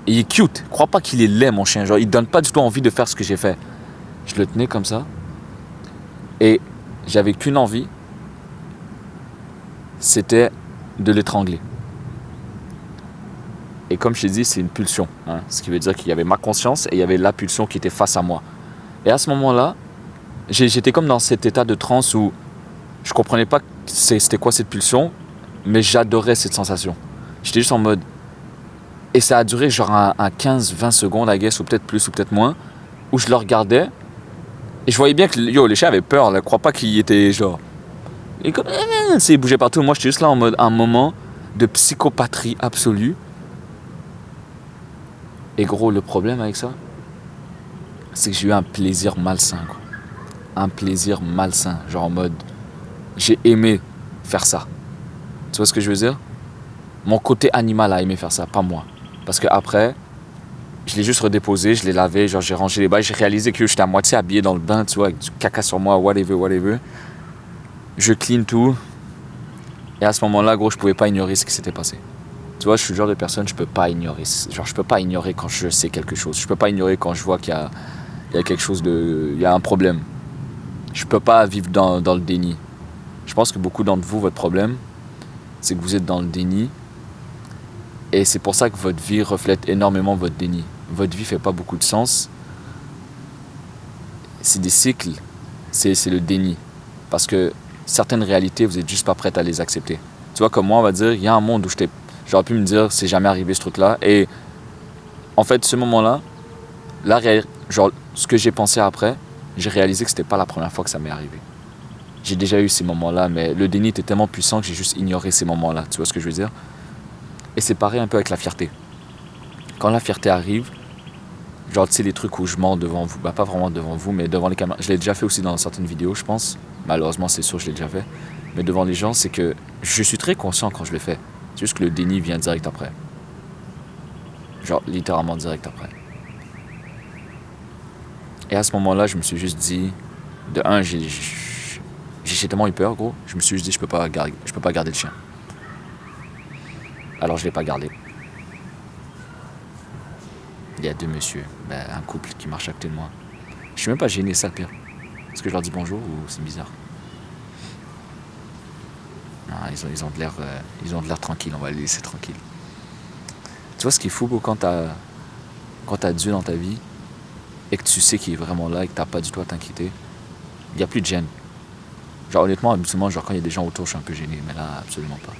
Et il est cute, crois pas qu'il est laid mon chien, genre il donne pas du tout envie de faire ce que j'ai fait. Je le tenais comme ça, et j'avais qu'une envie, c'était de l'étrangler. Et comme je t'ai dit, c'est une pulsion, hein, ce qui veut dire qu'il y avait ma conscience et il y avait la pulsion qui était face à moi. Et à ce moment-là, j'étais comme dans cet état de transe où je comprenais pas c'était quoi cette pulsion. Mais j'adorais cette sensation. J'étais juste en mode... Et ça a duré genre un 15-20 secondes, I guess, ou peut-être plus, ou peut-être moins, où je le regardais, et je voyais bien que, les chiens avaient peur, là. Crois pas qu'il était genre... Et comme... Il bougeait partout. Moi, j'étais juste là en mode un moment de psychopatrie absolue. Et gros, le problème avec ça, c'est que j'ai eu un plaisir malsain, quoi. Un plaisir malsain. Genre en mode... J'ai aimé faire ça. Tu vois ce que je veux dire? Mon côté animal a aimé faire ça, pas moi. Parce que après, je l'ai juste redéposé, je l'ai lavé, genre j'ai rangé les bails, j'ai réalisé que j'étais à moitié habillé dans le bain, tu vois, avec du caca sur moi, whatever. Je clean tout. Et à ce moment-là, gros, je pouvais pas ignorer ce qui s'était passé. Tu vois, je suis le genre de personne, je peux pas ignorer. Genre, je peux pas ignorer quand je sais quelque chose. Je peux pas ignorer quand je vois qu'il y a quelque chose de... Il y a un problème. Je peux pas vivre dans le déni. Je pense que beaucoup d'entre vous, votre problème, c'est que vous êtes dans le déni. Et c'est pour ça que votre vie reflète énormément votre déni. Votre vie fait pas beaucoup de sens. C'est des cycles. C'est le déni. Parce que certaines réalités, vous êtes juste pas prête à les accepter. Tu vois, comme moi, on va dire, il y a un monde où j'aurais pu me dire, c'est jamais arrivé ce truc-là. Et en fait, ce moment-là, genre, ce que j'ai pensé après, j'ai réalisé que c'était pas la première fois que ça m'est arrivé. J'ai déjà eu ces moments-là, mais le déni était tellement puissant que j'ai juste ignoré ces moments-là. Tu vois ce que je veux dire? Et c'est pareil un peu avec la fierté. Quand la fierté arrive, genre, tu sais, les trucs où je mens devant vous, bah pas vraiment devant vous, mais devant les caméras. Je l'ai déjà fait aussi dans certaines vidéos, je pense. Malheureusement, c'est sûr, je l'ai déjà fait. Mais devant les gens, c'est que je suis très conscient quand je le fais. C'est juste que le déni vient direct après. Genre, littéralement direct après. Et à ce moment-là, je me suis juste dit... De un, j'ai tellement eu peur, gros. Je me suis juste dit, je peux pas garder le chien. Alors, je l'ai pas gardé. Il y a deux messieurs, un couple qui marche à côté de moi. Je suis même pas gêné, ça le pire. Est-ce que je leur dis bonjour ou c'est bizarre? Non, ils ont de l'air tranquille, on va les laisser tranquilles. Tu vois ce qui est fou, quand t'as Dieu dans ta vie et que tu sais qu'il est vraiment là et que t'as pas du tout à t'inquiéter, il n'y a plus de gêne. Genre honnêtement, habituellement, genre quand il y a des gens autour, je suis un peu gêné, mais là, absolument pas.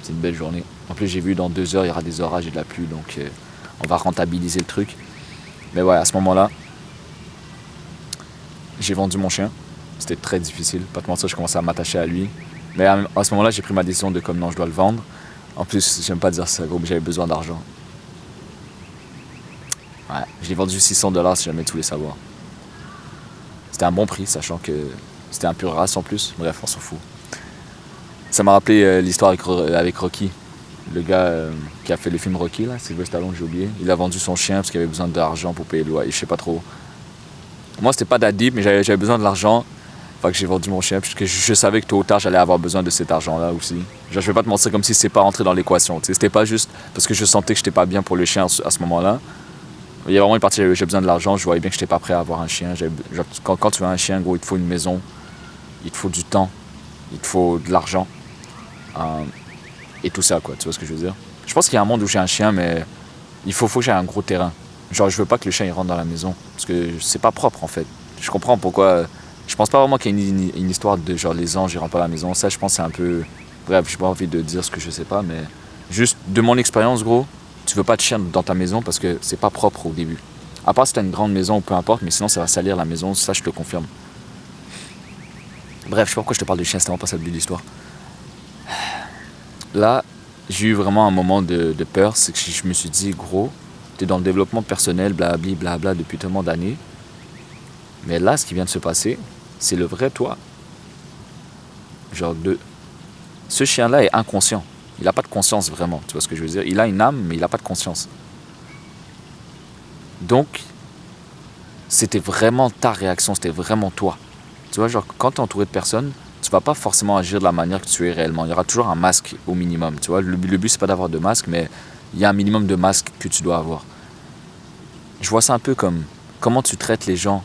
C'est une belle journée. En plus, j'ai vu dans 2 heures, il y aura des orages et de la pluie, donc on va rentabiliser le truc. Mais ouais, à ce moment-là, j'ai vendu mon chien. C'était très difficile. Pas te mentir, je commençais à m'attacher à lui. Mais à ce moment-là, j'ai pris ma décision de comme non, je dois le vendre. En plus, j'aime pas dire ça, gros, mais j'avais besoin d'argent. Ouais, je l'ai vendu $600 si jamais tu voulais savoir. C'était un bon prix, sachant que c'était un pur race en plus. Bref, on s'en fout. Ça m'a rappelé l'histoire avec Rocky. Le gars qui a fait le film Rocky, là, Sylvester Stallone, j'ai oublié. Il a vendu son chien parce qu'il avait besoin d'argent pour payer le loyer, je sais pas trop. Moi, c'était pas that deep, mais j'avais besoin de l'argent. Fait que j'ai vendu mon chien, puisque je savais que tôt ou tard, j'allais avoir besoin de cet argent-là aussi. Genre, je vais pas te mentir comme si c'est pas rentré dans l'équation. T'sais. C'était pas juste parce que je sentais que j'étais pas bien pour le chien à ce moment-là. Il y a vraiment une partie, j'ai besoin de l'argent, je voyais bien que j'étais pas prêt à avoir un chien. Genre, quand tu veux un chien, gros, il te faut une maison, il te faut du temps, il te faut de l'argent. Et tout ça, quoi, tu vois ce que je veux dire? Je pense qu'il y a un monde où j'ai un chien, mais il faut que j'ai un gros terrain. Genre, je veux pas que le chien il rentre dans la maison, parce que c'est pas propre, en fait. Je comprends pourquoi... Je pense pas vraiment qu'il y ait une histoire de genre les anges ils rentrent pas à la maison. Ça, je pense c'est un peu... Bref, j'ai pas envie de dire ce que je sais pas, mais... Juste, de mon expérience, gros, tu veux pas de chien dans ta maison parce que c'est pas propre au début. À part si t'as une grande maison ou peu importe, mais sinon ça va salir la maison, ça je te le confirme. Bref, je sais pas pourquoi je te parle de chien, c'est vraiment pas ça le but de l'histoire. Là, j'ai eu vraiment un moment de peur, c'est que je me suis dit, gros, t'es dans le développement personnel, blabla, depuis tellement d'années. Mais là, ce qui vient de se passer, c'est le vrai toi. Genre, ce chien-là est inconscient. Il n'a pas de conscience vraiment, tu vois ce que je veux dire? Il a une âme, mais il n'a pas de conscience. Donc, c'était vraiment ta réaction, c'était vraiment toi. Tu vois, genre, quand tu es entouré de personnes, tu vas pas forcément agir de la manière que tu es réellement. Il y aura toujours un masque au minimum, tu vois. Le but, c'est pas d'avoir de masque, mais il y a un minimum de masque que tu dois avoir. Je vois ça un peu comme comment tu traites les gens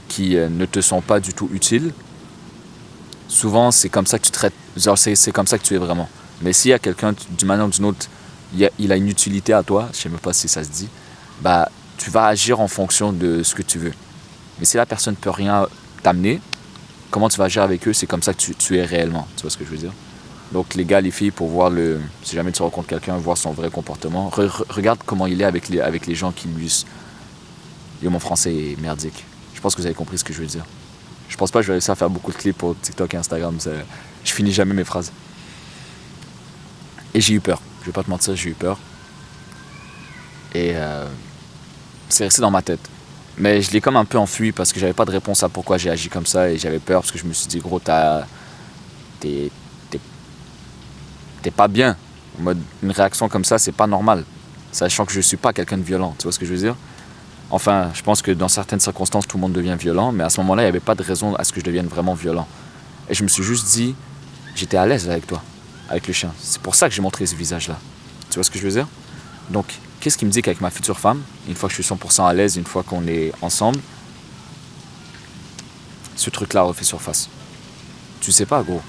qui ne te sont pas du tout utiles. Souvent, c'est comme ça que tu traites, genre c'est comme ça que tu es vraiment. Mais s'il y a quelqu'un, d'une manière ou d'une autre, il a une utilité à toi, je sais même pas si ça se dit, bah, tu vas agir en fonction de ce que tu veux. Mais si la personne peut rien t'amener, comment tu vas agir avec eux, c'est comme ça que tu es réellement. Tu vois ce que je veux dire? Donc les gars, les filles, pour voir si jamais tu rencontres quelqu'un, voir son vrai comportement, regarde comment il est avec les gens qui lui disent « Yo, mon français est merdique ». Je pense que vous avez compris ce que je veux dire. Je pense pas que je vais réussir à faire beaucoup de clips pour TikTok et Instagram. Je finis jamais mes phrases. Et j'ai eu peur. Je vais pas te mentir, j'ai eu peur. Et c'est resté dans ma tête. Mais je l'ai comme un peu enfui parce que j'avais pas de réponse à pourquoi j'ai agi comme ça. Et j'avais peur parce que je me suis dit, gros, t'es pas bien. En mode, une réaction comme ça, c'est pas normal. Sachant que je suis pas quelqu'un de violent. Tu vois ce que je veux dire? Enfin, je pense que dans certaines circonstances, tout le monde devient violent. Mais à ce moment-là, il n'y avait pas de raison à ce que je devienne vraiment violent. Et je me suis juste dit, j'étais à l'aise avec toi, avec le chien. C'est pour ça que j'ai montré ce visage-là. Tu vois ce que je veux dire? Donc, qu'est-ce qui me dit qu'avec ma future femme, une fois que je suis 100% à l'aise, une fois qu'on est ensemble, ce truc-là refait surface? Tu sais pas, gros.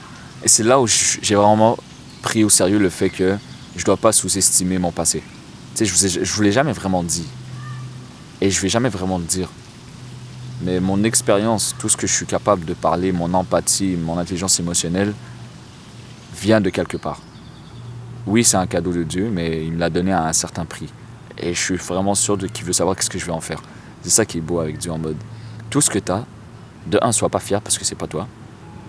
Et c'est là où j'ai vraiment pris au sérieux le fait que je dois pas sous-estimer mon passé. Tu sais, je vous l'ai jamais vraiment dit. Et je vais jamais vraiment le dire. Mais mon expérience, tout ce que je suis capable de parler, mon empathie, mon intelligence émotionnelle, vient de quelque part. Oui, c'est un cadeau de Dieu, mais il me l'a donné à un certain prix. Et je suis vraiment sûr qu'il veut savoir qu'est-ce que je vais en faire. C'est ça qui est beau avec Dieu, en mode, tout ce que tu as, de un, sois pas fier parce que c'est pas toi.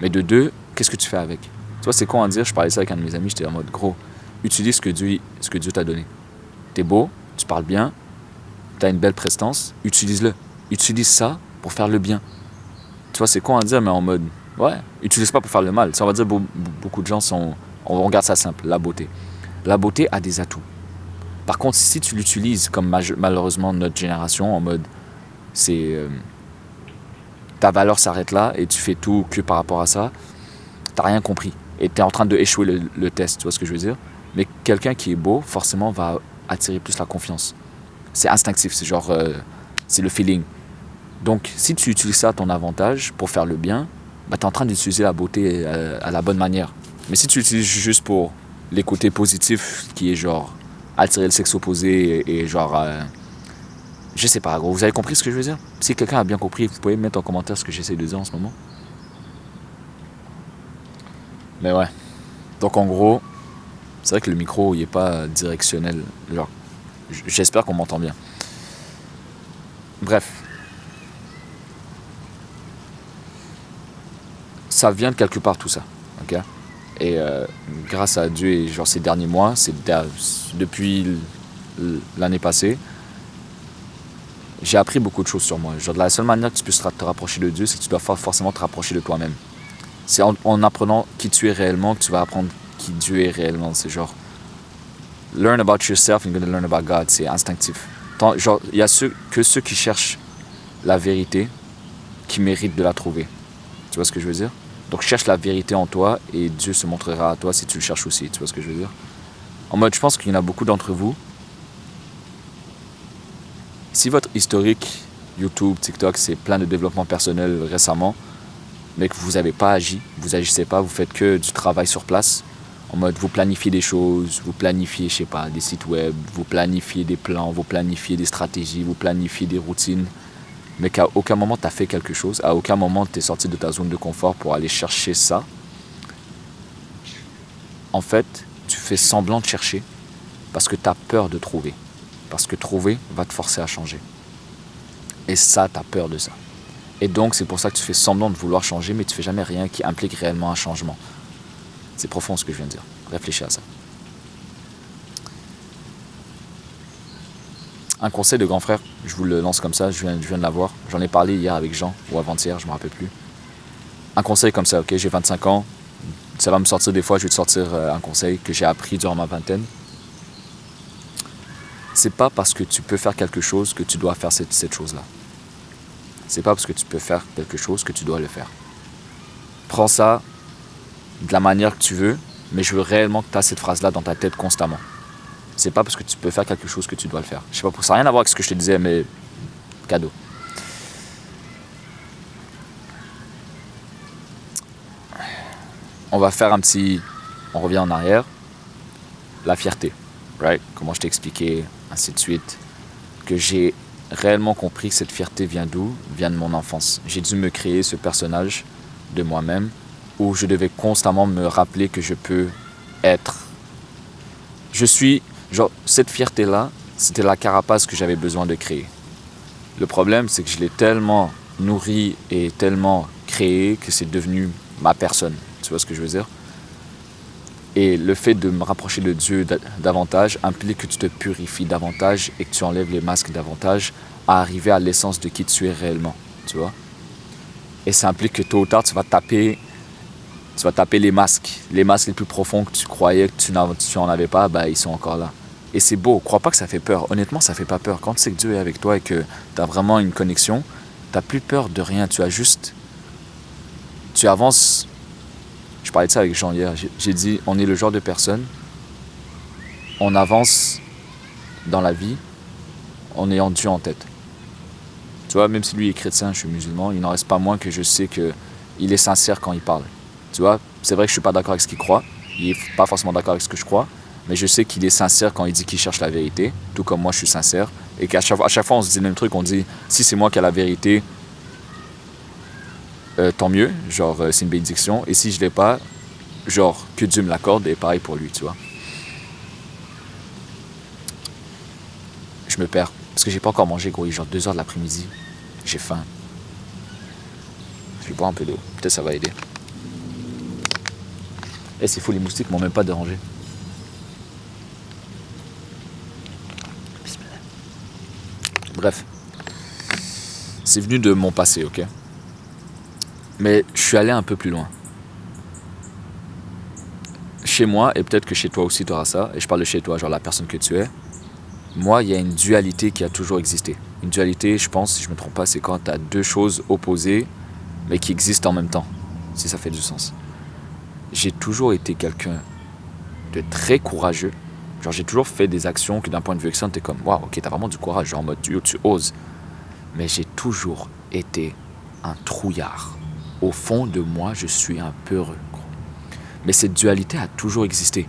Mais de deux, qu'est-ce que tu fais avec? Tu vois, c'est con à dire, je parlais ça avec un de mes amis, j'étais en mode, gros, utilise ce que Dieu t'a donné. T'es beau, tu parles bien, t'as une belle prestance, utilise-le. Utilise ça pour faire le bien. Tu vois, c'est con à dire, mais en mode, ouais, utilise pas pour faire le mal. Ça, on va dire, beaucoup de gens on regarde ça simple, la beauté. La beauté a des atouts. Par contre, si tu l'utilises comme malheureusement notre génération, en mode, ta valeur s'arrête là et tu fais tout que par rapport à ça, t'as rien compris. Et t'es en train de échouer le test, tu vois ce que je veux dire? Mais quelqu'un qui est beau, forcément, va attirer plus la confiance. C'est instinctif, c'est genre, c'est le feeling. Donc, si tu utilises ça à ton avantage pour faire le bien, bah, t'es en train d'utiliser la beauté à la bonne manière. Mais si tu l'utilises juste pour les côtés positifs, qui est genre attirer le sexe opposé et genre, je sais pas, gros, vous avez compris ce que je veux dire? Si quelqu'un a bien compris, vous pouvez mettre en commentaire ce que j'essaie de dire en ce moment. Mais ouais. Donc en gros, c'est vrai que le micro, il est pas directionnel. Genre, j'espère qu'on m'entend bien. Bref. Ça vient de quelque part tout ça, ok? Et grâce à Dieu et genre ces derniers mois, depuis l'année passée, j'ai appris beaucoup de choses sur moi. Genre la seule manière que tu puisses te rapprocher de Dieu, c'est que tu dois forcément te rapprocher de toi-même. C'est en apprenant qui tu es réellement que tu vas apprendre qui Dieu est réellement. C'est genre learn about yourself and you're gonna learn about God. C'est instinctif. Genre il y a ceux qui cherchent la vérité qui méritent de la trouver. Tu vois ce que je veux dire? Donc cherche la vérité en toi et Dieu se montrera à toi si tu le cherches aussi. Tu vois ce que je veux dire? En mode, je pense qu'il y en a beaucoup d'entre vous. Si votre historique YouTube, TikTok, c'est plein de développement personnel récemment, mais que vous n'avez pas agi, vous agissez pas, vous faites que du travail sur place, en mode vous planifiez des choses, vous planifiez, je sais pas, des sites web, vous planifiez des plans, vous planifiez des stratégies, vous planifiez des routines, mais qu'à aucun moment tu as fait quelque chose, à aucun moment tu es sorti de ta zone de confort pour aller chercher ça, en fait, tu fais semblant de chercher parce que tu as peur de trouver. Parce que trouver va te forcer à changer. Et ça, tu as peur de ça. Et donc, c'est pour ça que tu fais semblant de vouloir changer, mais tu ne fais jamais rien qui implique réellement un changement. C'est profond ce que je viens de dire. Réfléchis à ça. Un conseil de grand frère, je vous le lance comme ça, je viens de l'avoir. J'en ai parlé hier avec Jean, ou avant-hier, je ne me rappelle plus. Un conseil comme ça, ok, j'ai 25 ans, ça va me sortir des fois, je vais te sortir un conseil que j'ai appris durant ma vingtaine. C'est pas parce que tu peux faire quelque chose que tu dois faire cette chose-là. C'est pas parce que tu peux faire quelque chose que tu dois le faire. Prends ça de la manière que tu veux, mais je veux réellement que tu as cette phrase-là dans ta tête constamment. C'est pas parce que tu peux faire quelque chose que tu dois le faire. Je sais pas, ça n'a rien à voir avec ce que je te disais, mais cadeau. On va faire on revient en arrière. La fierté, right? Comment je t'ai expliqué, ainsi de suite. Que j'ai réellement compris que cette fierté vient d'où? Vient de mon enfance. J'ai dû me créer ce personnage de moi-même, où je devais constamment me rappeler que je peux être. Cette fierté-là, c'était la carapace que j'avais besoin de créer. Le problème, c'est que je l'ai tellement nourri et tellement créé que c'est devenu ma personne. Tu vois ce que je veux dire? Et le fait de me rapprocher de Dieu davantage implique que tu te purifies davantage et que tu enlèves les masques davantage à arriver à l'essence de qui tu es réellement. Tu vois? Et ça implique que tôt ou tard, tu vas taper les masques. Les masques les plus profonds que tu croyais que tu n'en avais pas, ils sont encore là. Et c'est beau. Crois pas que ça fait peur. Honnêtement, ça fait pas peur. Quand tu sais que Dieu est avec toi et que tu as vraiment une connexion, tu n'as plus peur de rien. Tu avances. Je parlais de ça avec Jean hier. J'ai dit, on est le genre de personne, on avance dans la vie en ayant Dieu en tête. Tu vois, même si lui est chrétien, je suis musulman, il n'en reste pas moins que je sais qu'il est sincère quand il parle. Tu vois, c'est vrai que je ne suis pas d'accord avec ce qu'il croit, il n'est pas forcément d'accord avec ce que je crois, mais je sais qu'il est sincère quand il dit qu'il cherche la vérité, tout comme moi je suis sincère, et qu'à chaque fois on se dit le même truc, on dit, si c'est moi qui ai la vérité, tant mieux, c'est une bénédiction, et si je ne l'ai pas, que Dieu me l'accorde, et pareil pour lui, tu vois. Je me perds, parce que j'ai pas encore mangé, gros, 2h de l'après-midi, j'ai faim. Je vais boire un peu d'eau, peut-être ça va aider. C'est fou, les moustiques m'ont même pas dérangé. Bref, c'est venu de mon passé, ok? Mais je suis allé un peu plus loin. Chez moi, et peut-être que chez toi aussi tu auras ça, et je parle de chez toi, la personne que tu es, moi, il y a une dualité qui a toujours existé. Une dualité, je pense, si je me trompe pas, c'est quand tu as deux choses opposées, mais qui existent en même temps, si ça fait du sens. J'ai toujours été quelqu'un de très courageux. J'ai toujours fait des actions que d'un point de vue externe, t'es comme, waouh, ok, t'as vraiment du courage, en mode, tu oses. Mais j'ai toujours été un trouillard. Au fond de moi, je suis un peureux. Mais cette dualité a toujours existé.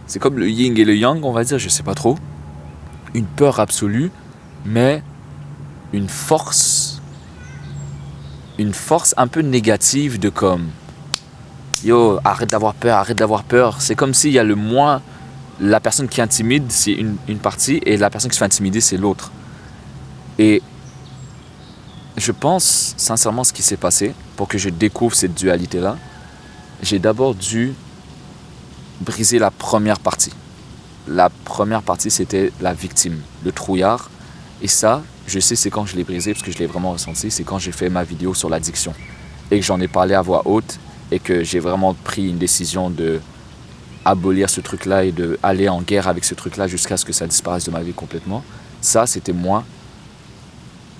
C'est comme le yin et le yang, on va dire, je sais pas trop. Une peur absolue, mais une force un peu négative de comme, yo, arrête d'avoir peur. C'est comme s'il y a la personne qui intimide, c'est une partie, et la personne qui se fait intimider, c'est l'autre. Et je pense sincèrement ce qui s'est passé pour que je découvre cette dualité-là. J'ai d'abord dû briser la première partie. La première partie, c'était la victime, le trouillard. Et ça, je sais c'est quand je l'ai brisé, parce que je l'ai vraiment ressenti, c'est quand j'ai fait ma vidéo sur l'addiction. Et que j'en ai parlé à voix haute, et que j'ai vraiment pris une décision de abolir ce truc-là et d'aller en guerre avec ce truc-là jusqu'à ce que ça disparaisse de ma vie complètement. Ça, c'était moi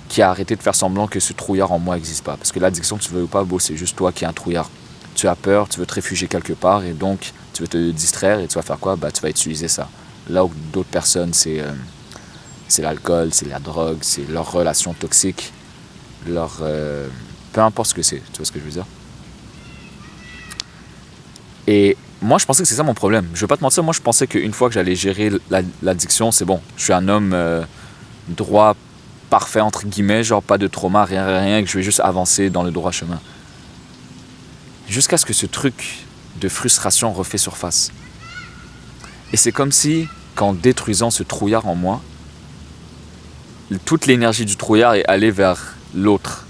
qui a arrêté de faire semblant que ce trouillard en moi n'existe pas. Parce que l'addiction, tu veux ou pas, c'est juste toi qui es un trouillard. Tu as peur, tu veux te réfugier quelque part, et donc tu veux te distraire, et tu vas faire quoi? Tu vas utiliser ça. Là où d'autres personnes, c'est l'alcool, c'est la drogue, c'est leur relation toxique, peu importe ce que c'est, tu vois ce que je veux dire? Et moi, je pensais que c'est ça mon problème. Je vais pas te mentir, moi, je pensais qu'une fois que j'allais gérer l'addiction, c'est bon. Je suis un homme droit, parfait, entre guillemets, pas de trauma, rien, que je vais juste avancer dans le droit chemin. Jusqu'à ce que ce truc de frustration refait surface. Et c'est comme si, qu'en détruisant ce trouillard en moi, toute l'énergie du trouillard est allée vers l'autre.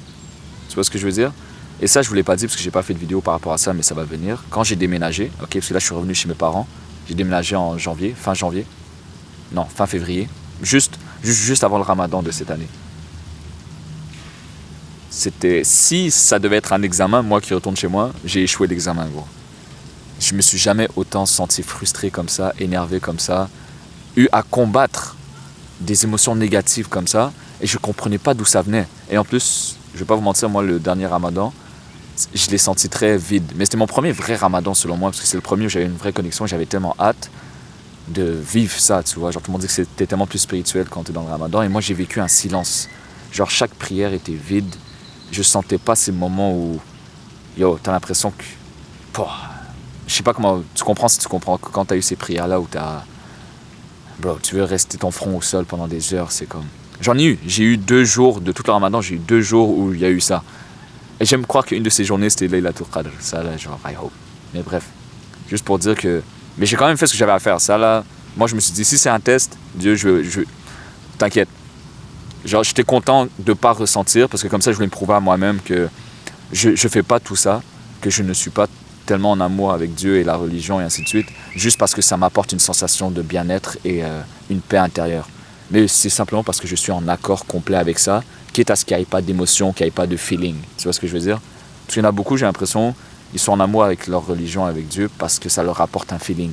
Tu vois ce que je veux dire? Et ça, je vous l'ai pas dit parce que j'ai pas fait de vidéo par rapport à ça, mais ça va venir. Quand j'ai déménagé, parce que là, je suis revenu chez mes parents. J'ai déménagé en fin février. Juste avant le ramadan de cette année. Si ça devait être un examen, moi qui retourne chez moi, j'ai échoué l'examen, gros. Je me suis jamais autant senti frustré comme ça, énervé comme ça, eu à combattre des émotions négatives comme ça, et je comprenais pas d'où ça venait. Et en plus, je vais pas vous mentir, moi, le dernier ramadan, je l'ai senti très vide. Mais c'était mon premier vrai ramadan, selon moi, parce que c'est le premier où j'avais une vraie connexion, j'avais tellement hâte de vivre ça, tu vois. Tout le monde dit que c'était tellement plus spirituel quand t'es dans le ramadan, et moi, j'ai vécu un silence. Chaque prière était vide. Je sentais pas ces moments où, t'as l'impression que, je sais pas comment, tu comprends quand t'as eu ces prières-là où tu veux rester ton front au sol pendant des heures, c'est comme... J'ai eu 2 jours de tout le ramadan, j'ai eu 2 jours où il y a eu ça. Et j'aime croire qu'une de ces journées, c'était Laylatul Qadr. Ça, là, genre, I hope. Mais bref, juste pour dire que... Mais j'ai quand même fait ce que j'avais à faire. Ça, là, moi, je me suis dit, si c'est un test, Dieu, t'inquiète. Genre, j'étais content de ne pas ressentir, parce que comme ça, je voulais me prouver à moi-même que je ne fais pas tout ça, que je ne suis pas tellement en amour avec Dieu et la religion et ainsi de suite, juste parce que ça m'apporte une sensation de bien-être et une paix intérieure. Mais c'est simplement parce que je suis en accord complet avec ça, quitte à ce qu'il n'y ait pas d'émotion, qu'il n'y ait pas de feeling. Tu vois ce que je veux dire? Parce qu'il y en a beaucoup, j'ai l'impression, ils sont en amour avec leur religion, avec Dieu, parce que ça leur apporte un feeling.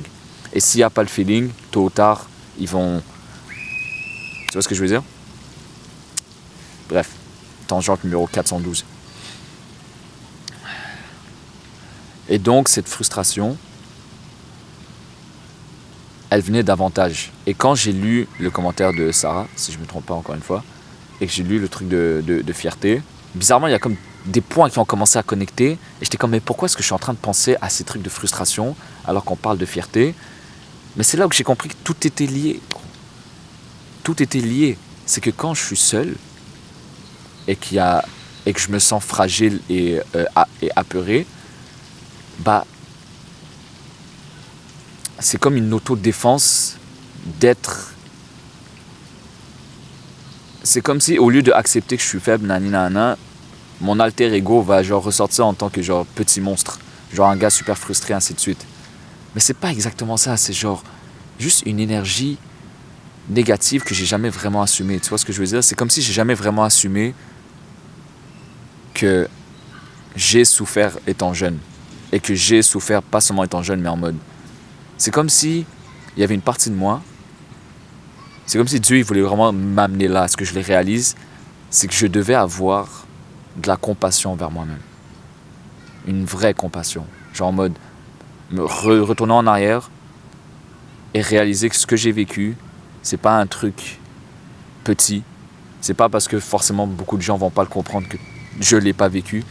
Et s'il n'y a pas le feeling, tôt ou tard, ils vont... Tu vois ce que je veux dire? Bref, tangente numéro 412. Et donc, cette frustration, elle venait davantage. Et quand j'ai lu le commentaire de Sarah, si je ne me trompe pas encore une fois, et que j'ai lu le truc de fierté, bizarrement, il y a comme des points qui ont commencé à connecter. Et j'étais comme, mais pourquoi est-ce que je suis en train de penser à ces trucs de frustration alors qu'on parle de fierté? Mais c'est là où j'ai compris que tout était lié. Tout était lié. C'est que quand je suis seul et que je me sens fragile et apeuré, bah, c'est comme une autodéfense d'être... C'est comme si, au lieu d'accepter que je suis faible, nanana, mon alter ego va genre ressortir en tant que genre petit monstre. Genre un gars super frustré, ainsi de suite. Mais c'est pas exactement ça, c'est genre juste une énergie négative que j'ai jamais vraiment assumée. Tu vois ce que je veux dire? C'est comme si j'ai jamais vraiment assumé que j'ai souffert étant jeune. Et que j'ai souffert pas seulement étant jeune, mais en mode... C'est comme si il y avait une partie de moi. C'est comme si Dieu il voulait vraiment m'amener là. Ce que je le réalise, c'est que je devais avoir de la compassion envers moi-même. Une vraie compassion. Genre en mode me retourner en arrière et réaliser que ce que j'ai vécu, c'est pas un truc petit. C'est pas parce que forcément beaucoup de gens vont pas le comprendre que je l'ai pas vécu.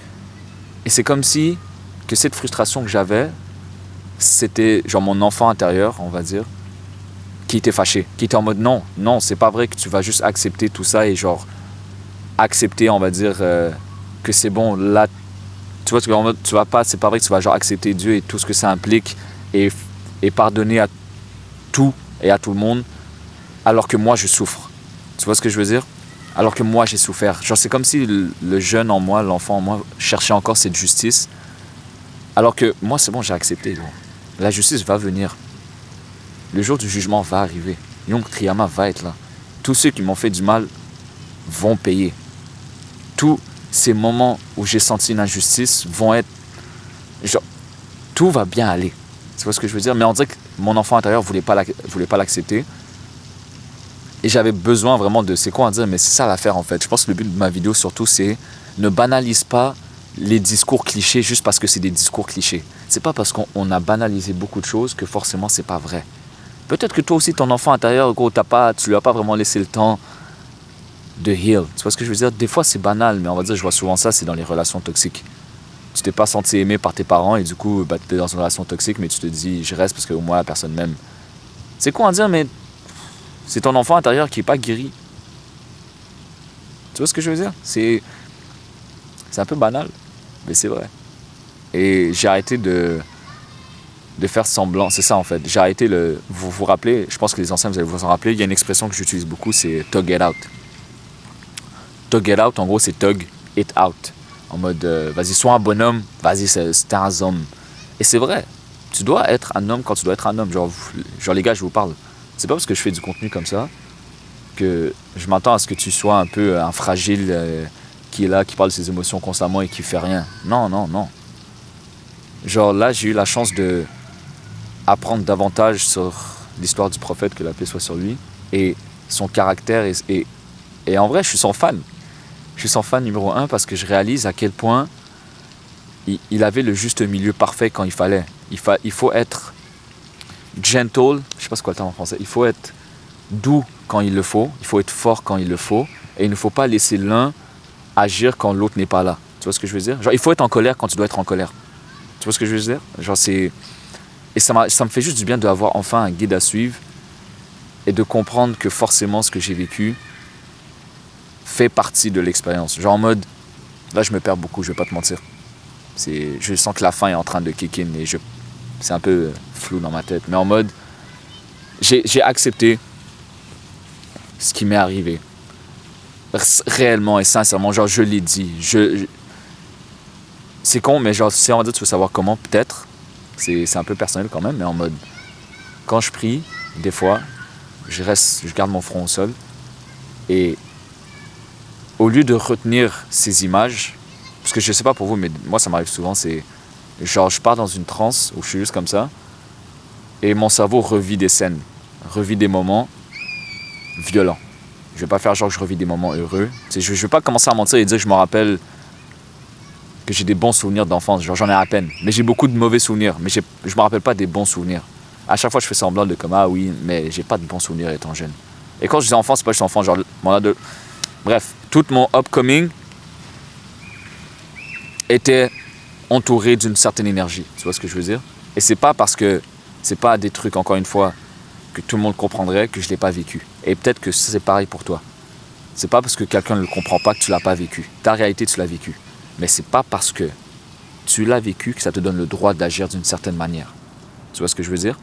Et c'est comme si que cette frustration que j'avais, c'était genre mon enfant intérieur, on va dire, qui était fâché, qui était en mode non, c'est pas vrai que tu vas juste accepter tout ça et genre accepter, on va dire, que c'est bon, là, tu vois, en mode, tu vas pas, c'est pas vrai que tu vas genre accepter Dieu et tout ce que ça implique et pardonner à tout et à tout le monde, alors que moi je souffre. Tu vois ce que je veux dire? Alors que moi j'ai souffert. Genre c'est comme si le jeune en moi, l'enfant en moi, cherchait encore cette justice. Alors que moi, c'est bon, j'ai accepté. Donc. La justice va venir. Le jour du jugement va arriver. Yom Triyama va être là. Tous ceux qui m'ont fait du mal vont payer. Tous ces moments où j'ai senti une injustice vont être... Genre, tout va bien aller. Tu vois ce que je veux dire? Mais on dirait que mon enfant intérieur voulait pas l'accepter. Et j'avais besoin vraiment de... C'est quoi à dire? Mais c'est ça l'affaire en fait. Je pense que le but de ma vidéo surtout, c'est ne banalise pas les discours clichés juste parce que c'est des discours clichés. C'est pas parce qu'on a banalisé beaucoup de choses que forcément c'est pas vrai. Peut-être que toi aussi ton enfant intérieur, gros, tu lui as pas vraiment laissé le temps de heal. Tu vois ce que je veux dire? Des fois c'est banal, mais on va dire je vois souvent ça, c'est dans les relations toxiques. Tu t'es pas senti aimé par tes parents et du coup bah, tu es dans une relation toxique, mais tu te dis je reste parce que au moins la personne m'aime. C'est quoi à dire, mais c'est ton enfant intérieur qui est pas guéri. Tu vois ce que je veux dire? C'est un peu banal, mais c'est vrai. Et j'ai arrêté de faire semblant, c'est ça en fait. J'ai arrêté vous vous rappelez, je pense que les anciens vous allez vous en rappeler, il y a une expression que j'utilise beaucoup, c'est tug it out. Tug it out, en gros c'est tug it out. En mode, vas-y, sois un bonhomme, vas-y, c'est un homme. Et c'est vrai, tu dois être un homme quand tu dois être un homme. Genre les gars, je vous parle. C'est pas parce que je fais du contenu comme ça que je m'attends à ce que tu sois un peu un fragile qui est là, qui parle de ses émotions constamment et qui fait rien. Non. Genre là, j'ai eu la chance de apprendre davantage sur l'histoire du prophète, que la paix soit sur lui, et son caractère. Et en vrai, je suis son fan. Je suis son fan numéro 1 parce que je réalise à quel point il avait le juste milieu parfait quand il fallait. Il faut être gentle, je sais pas c'est quoi le terme en français, il faut être doux quand il le faut être fort quand il le faut, et il ne faut pas laisser l'un agir quand l'autre n'est pas là. Tu vois ce que je veux dire? Genre, il faut être en colère quand tu dois être en colère. Tu vois ce que je veux dire? Genre, c'est... Et ça me fait juste du bien d'avoir enfin un guide à suivre et de comprendre que forcément ce que j'ai vécu fait partie de l'expérience. Genre en mode, là, je me perds beaucoup, je vais pas te mentir. Je sens que la fin est en train de kick in et c'est un peu flou dans ma tête. Mais en mode, j'ai accepté ce qui m'est arrivé. Réellement et sincèrement, genre, je l'ai dit. C'est con, mais genre, si on va dire, tu veux savoir comment, peut-être. C'est un peu personnel quand même, mais en mode, quand je prie, des fois, je garde mon front au sol. Et au lieu de retenir ces images, parce que je sais pas pour vous, mais moi, ça m'arrive souvent, c'est genre, je pars dans une transe où je suis juste comme ça, et mon cerveau revit des scènes, revit des moments violents. Je vais pas faire genre que je revis des moments heureux. Je vais pas commencer à mentir et dire que je me rappelle que j'ai des bons souvenirs d'enfance. Genre, j'en ai à peine. Mais j'ai beaucoup de mauvais souvenirs. Mais je me rappelle pas des bons souvenirs. À chaque fois, je fais semblant de comme, ah oui, mais j'ai pas de bons souvenirs étant jeune. Et quand je dis enfant, c'est pas juste enfant, genre, mon ado. Bref, tout mon upcoming était entouré d'une certaine énergie. Tu vois ce que je veux dire? Et c'est pas parce que c'est pas des trucs, encore une fois, que tout le monde comprendrait que je l'ai pas vécu. Et peut-être que c'est pareil pour toi. C'est pas parce que quelqu'un ne le comprend pas que tu l'as pas vécu. Ta réalité, tu l'as vécu. Mais c'est pas parce que tu l'as vécu que ça te donne le droit d'agir d'une certaine manière. Tu vois ce que je veux dire?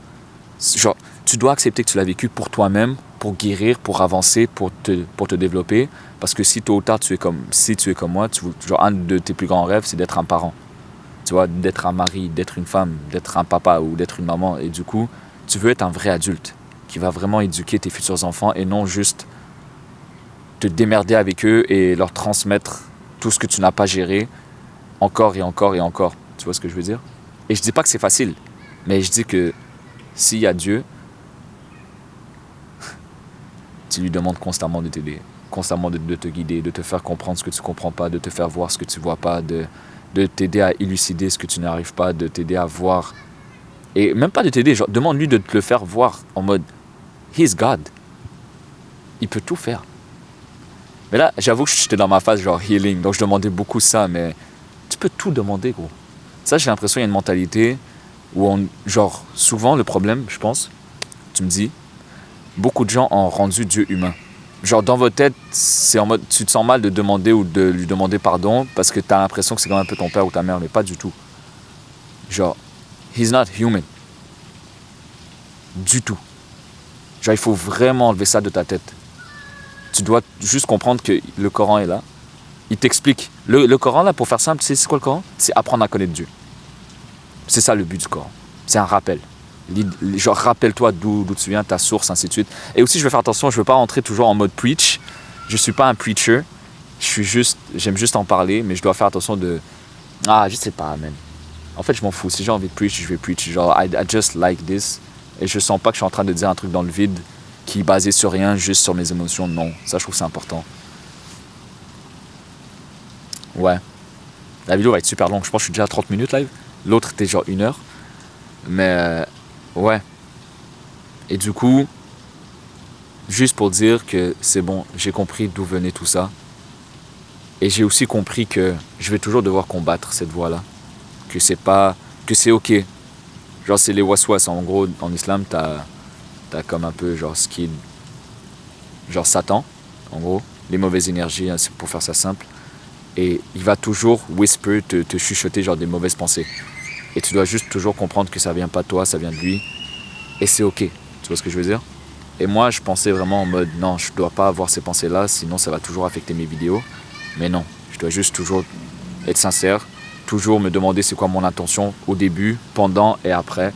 Genre, tu dois accepter que tu l'as vécu pour toi-même, pour guérir, pour avancer, pour te développer. Parce que si tôt ou tard, tu es comme moi, genre, un de tes plus grands rêves, c'est d'être un parent. Tu vois, d'être un mari, d'être une femme, d'être un papa ou d'être une maman. Et du coup, tu veux être un vrai adulte qui va vraiment éduquer tes futurs enfants et non juste te démerder avec eux et leur transmettre tout ce que tu n'as pas géré encore et encore et encore. Tu vois ce que je veux dire? Et je dis pas que c'est facile, mais je dis que s'il y a Dieu, tu lui demandes constamment de t'aider, constamment de te guider, de te faire comprendre ce que tu comprends pas, de te faire voir ce que tu vois pas, de t'aider à élucider ce que tu n'arrives pas, de t'aider à voir. Et même pas de t'aider, genre demande-lui de te le faire voir en mode He's God. Il peut tout faire. Mais là, j'avoue que j'étais dans ma phase genre healing, donc je demandais beaucoup ça, mais tu peux tout demander, gros. Ça, j'ai l'impression qu'il y a une mentalité où genre, souvent, le problème, je pense, tu me dis, beaucoup de gens ont rendu Dieu humain. Genre, dans votre tête, c'est en mode, tu te sens mal de demander ou de lui demander pardon parce que tu as l'impression que c'est quand même un peu ton père ou ta mère, mais pas du tout. Genre, he's not human. Du tout. Genre, il faut vraiment enlever ça de ta tête. Tu dois juste comprendre que le Coran est là. Il t'explique. Le Coran, là, pour faire simple, tu sais, c'est quoi le Coran? C'est apprendre à connaître Dieu. C'est ça le but du Coran. C'est un rappel. Genre, rappelle-toi d'où tu viens, ta source, ainsi de suite. Et aussi, je vais faire attention, je ne veux pas rentrer toujours en mode preach. Je ne suis pas un preacher. J'aime juste en parler, mais je dois faire attention de... Ah, je sais pas, man. En fait, je m'en fous. Si j'ai envie de preach, je vais preach. Genre, I just like this. Et je sens pas que je suis en train de dire un truc dans le vide qui est basé sur rien, juste sur mes émotions. Non, ça, je trouve que c'est important. Ouais. La vidéo va être super longue. Je pense que je suis déjà à 30 minutes live. L'autre était genre 1 heure. Mais, ouais. Et du coup, juste pour dire que c'est bon, j'ai compris d'où venait tout ça. Et j'ai aussi compris que je vais toujours devoir combattre cette voie-là. Que c'est ok. Genre, c'est les waswas. En gros, en islam, t'as comme un peu genre ce qui est genre Satan, en gros, les mauvaises énergies, hein, c'est pour faire ça simple. Et il va toujours whisper, te chuchoter genre des mauvaises pensées. Et tu dois juste toujours comprendre que ça vient pas de toi, ça vient de lui. Et c'est ok, tu vois ce que je veux dire? Et moi, je pensais vraiment en mode, non, je dois pas avoir ces pensées-là, sinon ça va toujours affecter mes vidéos. Mais non, je dois juste toujours être sincère, toujours me demander c'est quoi mon intention au début, pendant et après,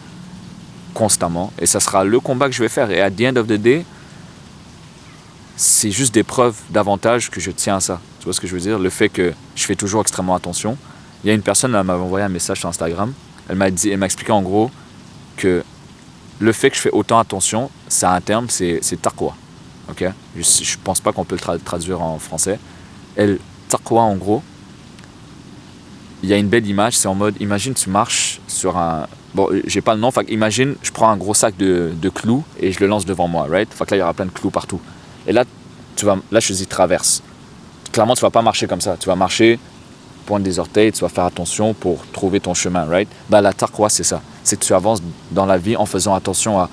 constamment. Et ça sera le combat que je vais faire. Et at the end of the day, c'est juste des preuves davantage que je tiens à ça. Tu vois ce que je veux dire? Le fait que je fais toujours extrêmement attention. Il y a une personne, elle m'avait envoyé un message sur Instagram. Elle m'a expliqué en gros que le fait que je fais autant attention, ça a un terme, c'est taqwa. Ok? Je pense pas qu'on peut le traduire en français. Taqwa, en gros, il y a une belle image, c'est en mode, imagine tu marches sur un... Bon, j'ai pas le nom, fait imagine, je prends un gros sac de clous et je le lance devant moi, right? Fait que là, il y aura plein de clous partout. Et là, là je dis traverse. Clairement, tu vas pas marcher comme ça. Tu vas marcher, pointe des orteils, tu vas faire attention pour trouver ton chemin, right? Bah, la taqwa, c'est ça. C'est que tu avances dans la vie en faisant attention à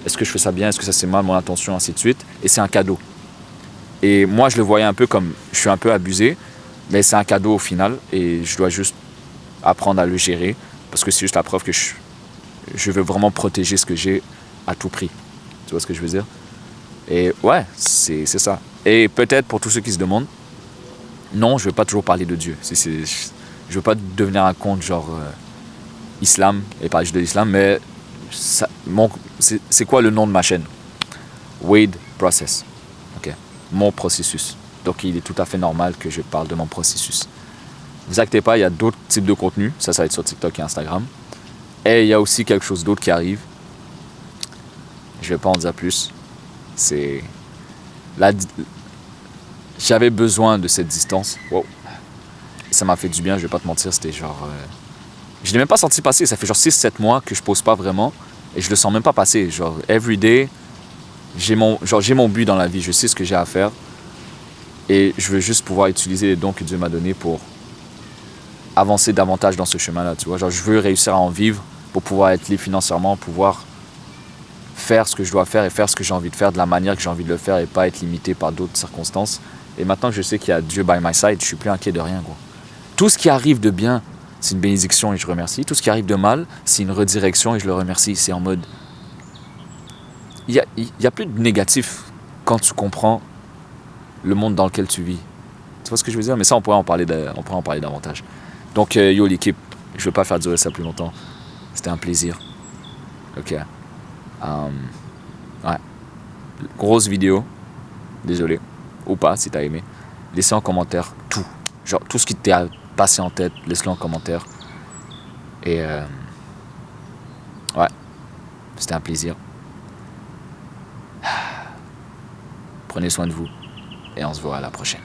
est-ce que je fais ça bien, est-ce que ça c'est mal, mon intention, ainsi de suite. Et c'est un cadeau. Et moi, je le voyais un peu comme, je suis un peu abusé, Mais c'est un cadeau au final et je dois juste apprendre à le gérer parce que c'est juste la preuve que je veux vraiment protéger ce que j'ai à tout prix. Tu vois ce que je veux dire? Et ouais, c'est ça. Et peut-être pour tous ceux qui se demandent, non, je ne veux pas toujours parler de Dieu. Je ne veux pas devenir un compte genre islam et parler juste de l'islam, mais c'est quoi le nom de ma chaîne? Wade Process. Okay. Mon processus. Donc il est tout à fait normal que je parle de mon processus. Ne vous inquiétez pas, il y a d'autres types de contenus. Ça va être sur TikTok et Instagram. Et il y a aussi quelque chose d'autre qui arrive. Je ne vais pas en dire plus. J'avais besoin de cette distance. Wow. Et ça m'a fait du bien, je vais pas te mentir. C'était genre... Je ne l'ai même pas senti passer. Ça fait genre 6-7 mois que je pose pas vraiment. Et je le sens même pas passer. Genre, every day, j'ai mon but dans la vie. Je sais ce que j'ai à faire. Et je veux juste pouvoir utiliser les dons que Dieu m'a donnés pour avancer davantage dans ce chemin-là. Tu vois, genre, je veux réussir à en vivre pour pouvoir être libre financièrement, pouvoir faire ce que je dois faire et faire ce que j'ai envie de faire de la manière que j'ai envie de le faire et pas être limité par d'autres circonstances. Et maintenant que je sais qu'il y a Dieu by my side, je suis plus inquiet de rien, gros. Tout ce qui arrive de bien, c'est une bénédiction et je remercie. Tout ce qui arrive de mal, c'est une redirection et je le remercie. C'est en mode... Il y a plus de négatif quand tu comprends le monde dans lequel tu vis. Tu vois ce que je veux dire? Mais ça, on pourrait en parler davantage. Donc, yo l'équipe, je ne veux pas faire durer ça plus longtemps. C'était un plaisir. Ok. Ouais. Grosse vidéo. Désolé. Ou pas, si t'as aimé. Laissez en commentaire tout. Genre, tout ce qui t'est passé en tête, laisse-le en commentaire. Et ouais. C'était un plaisir. Prenez soin de vous. Et on se voit à la prochaine.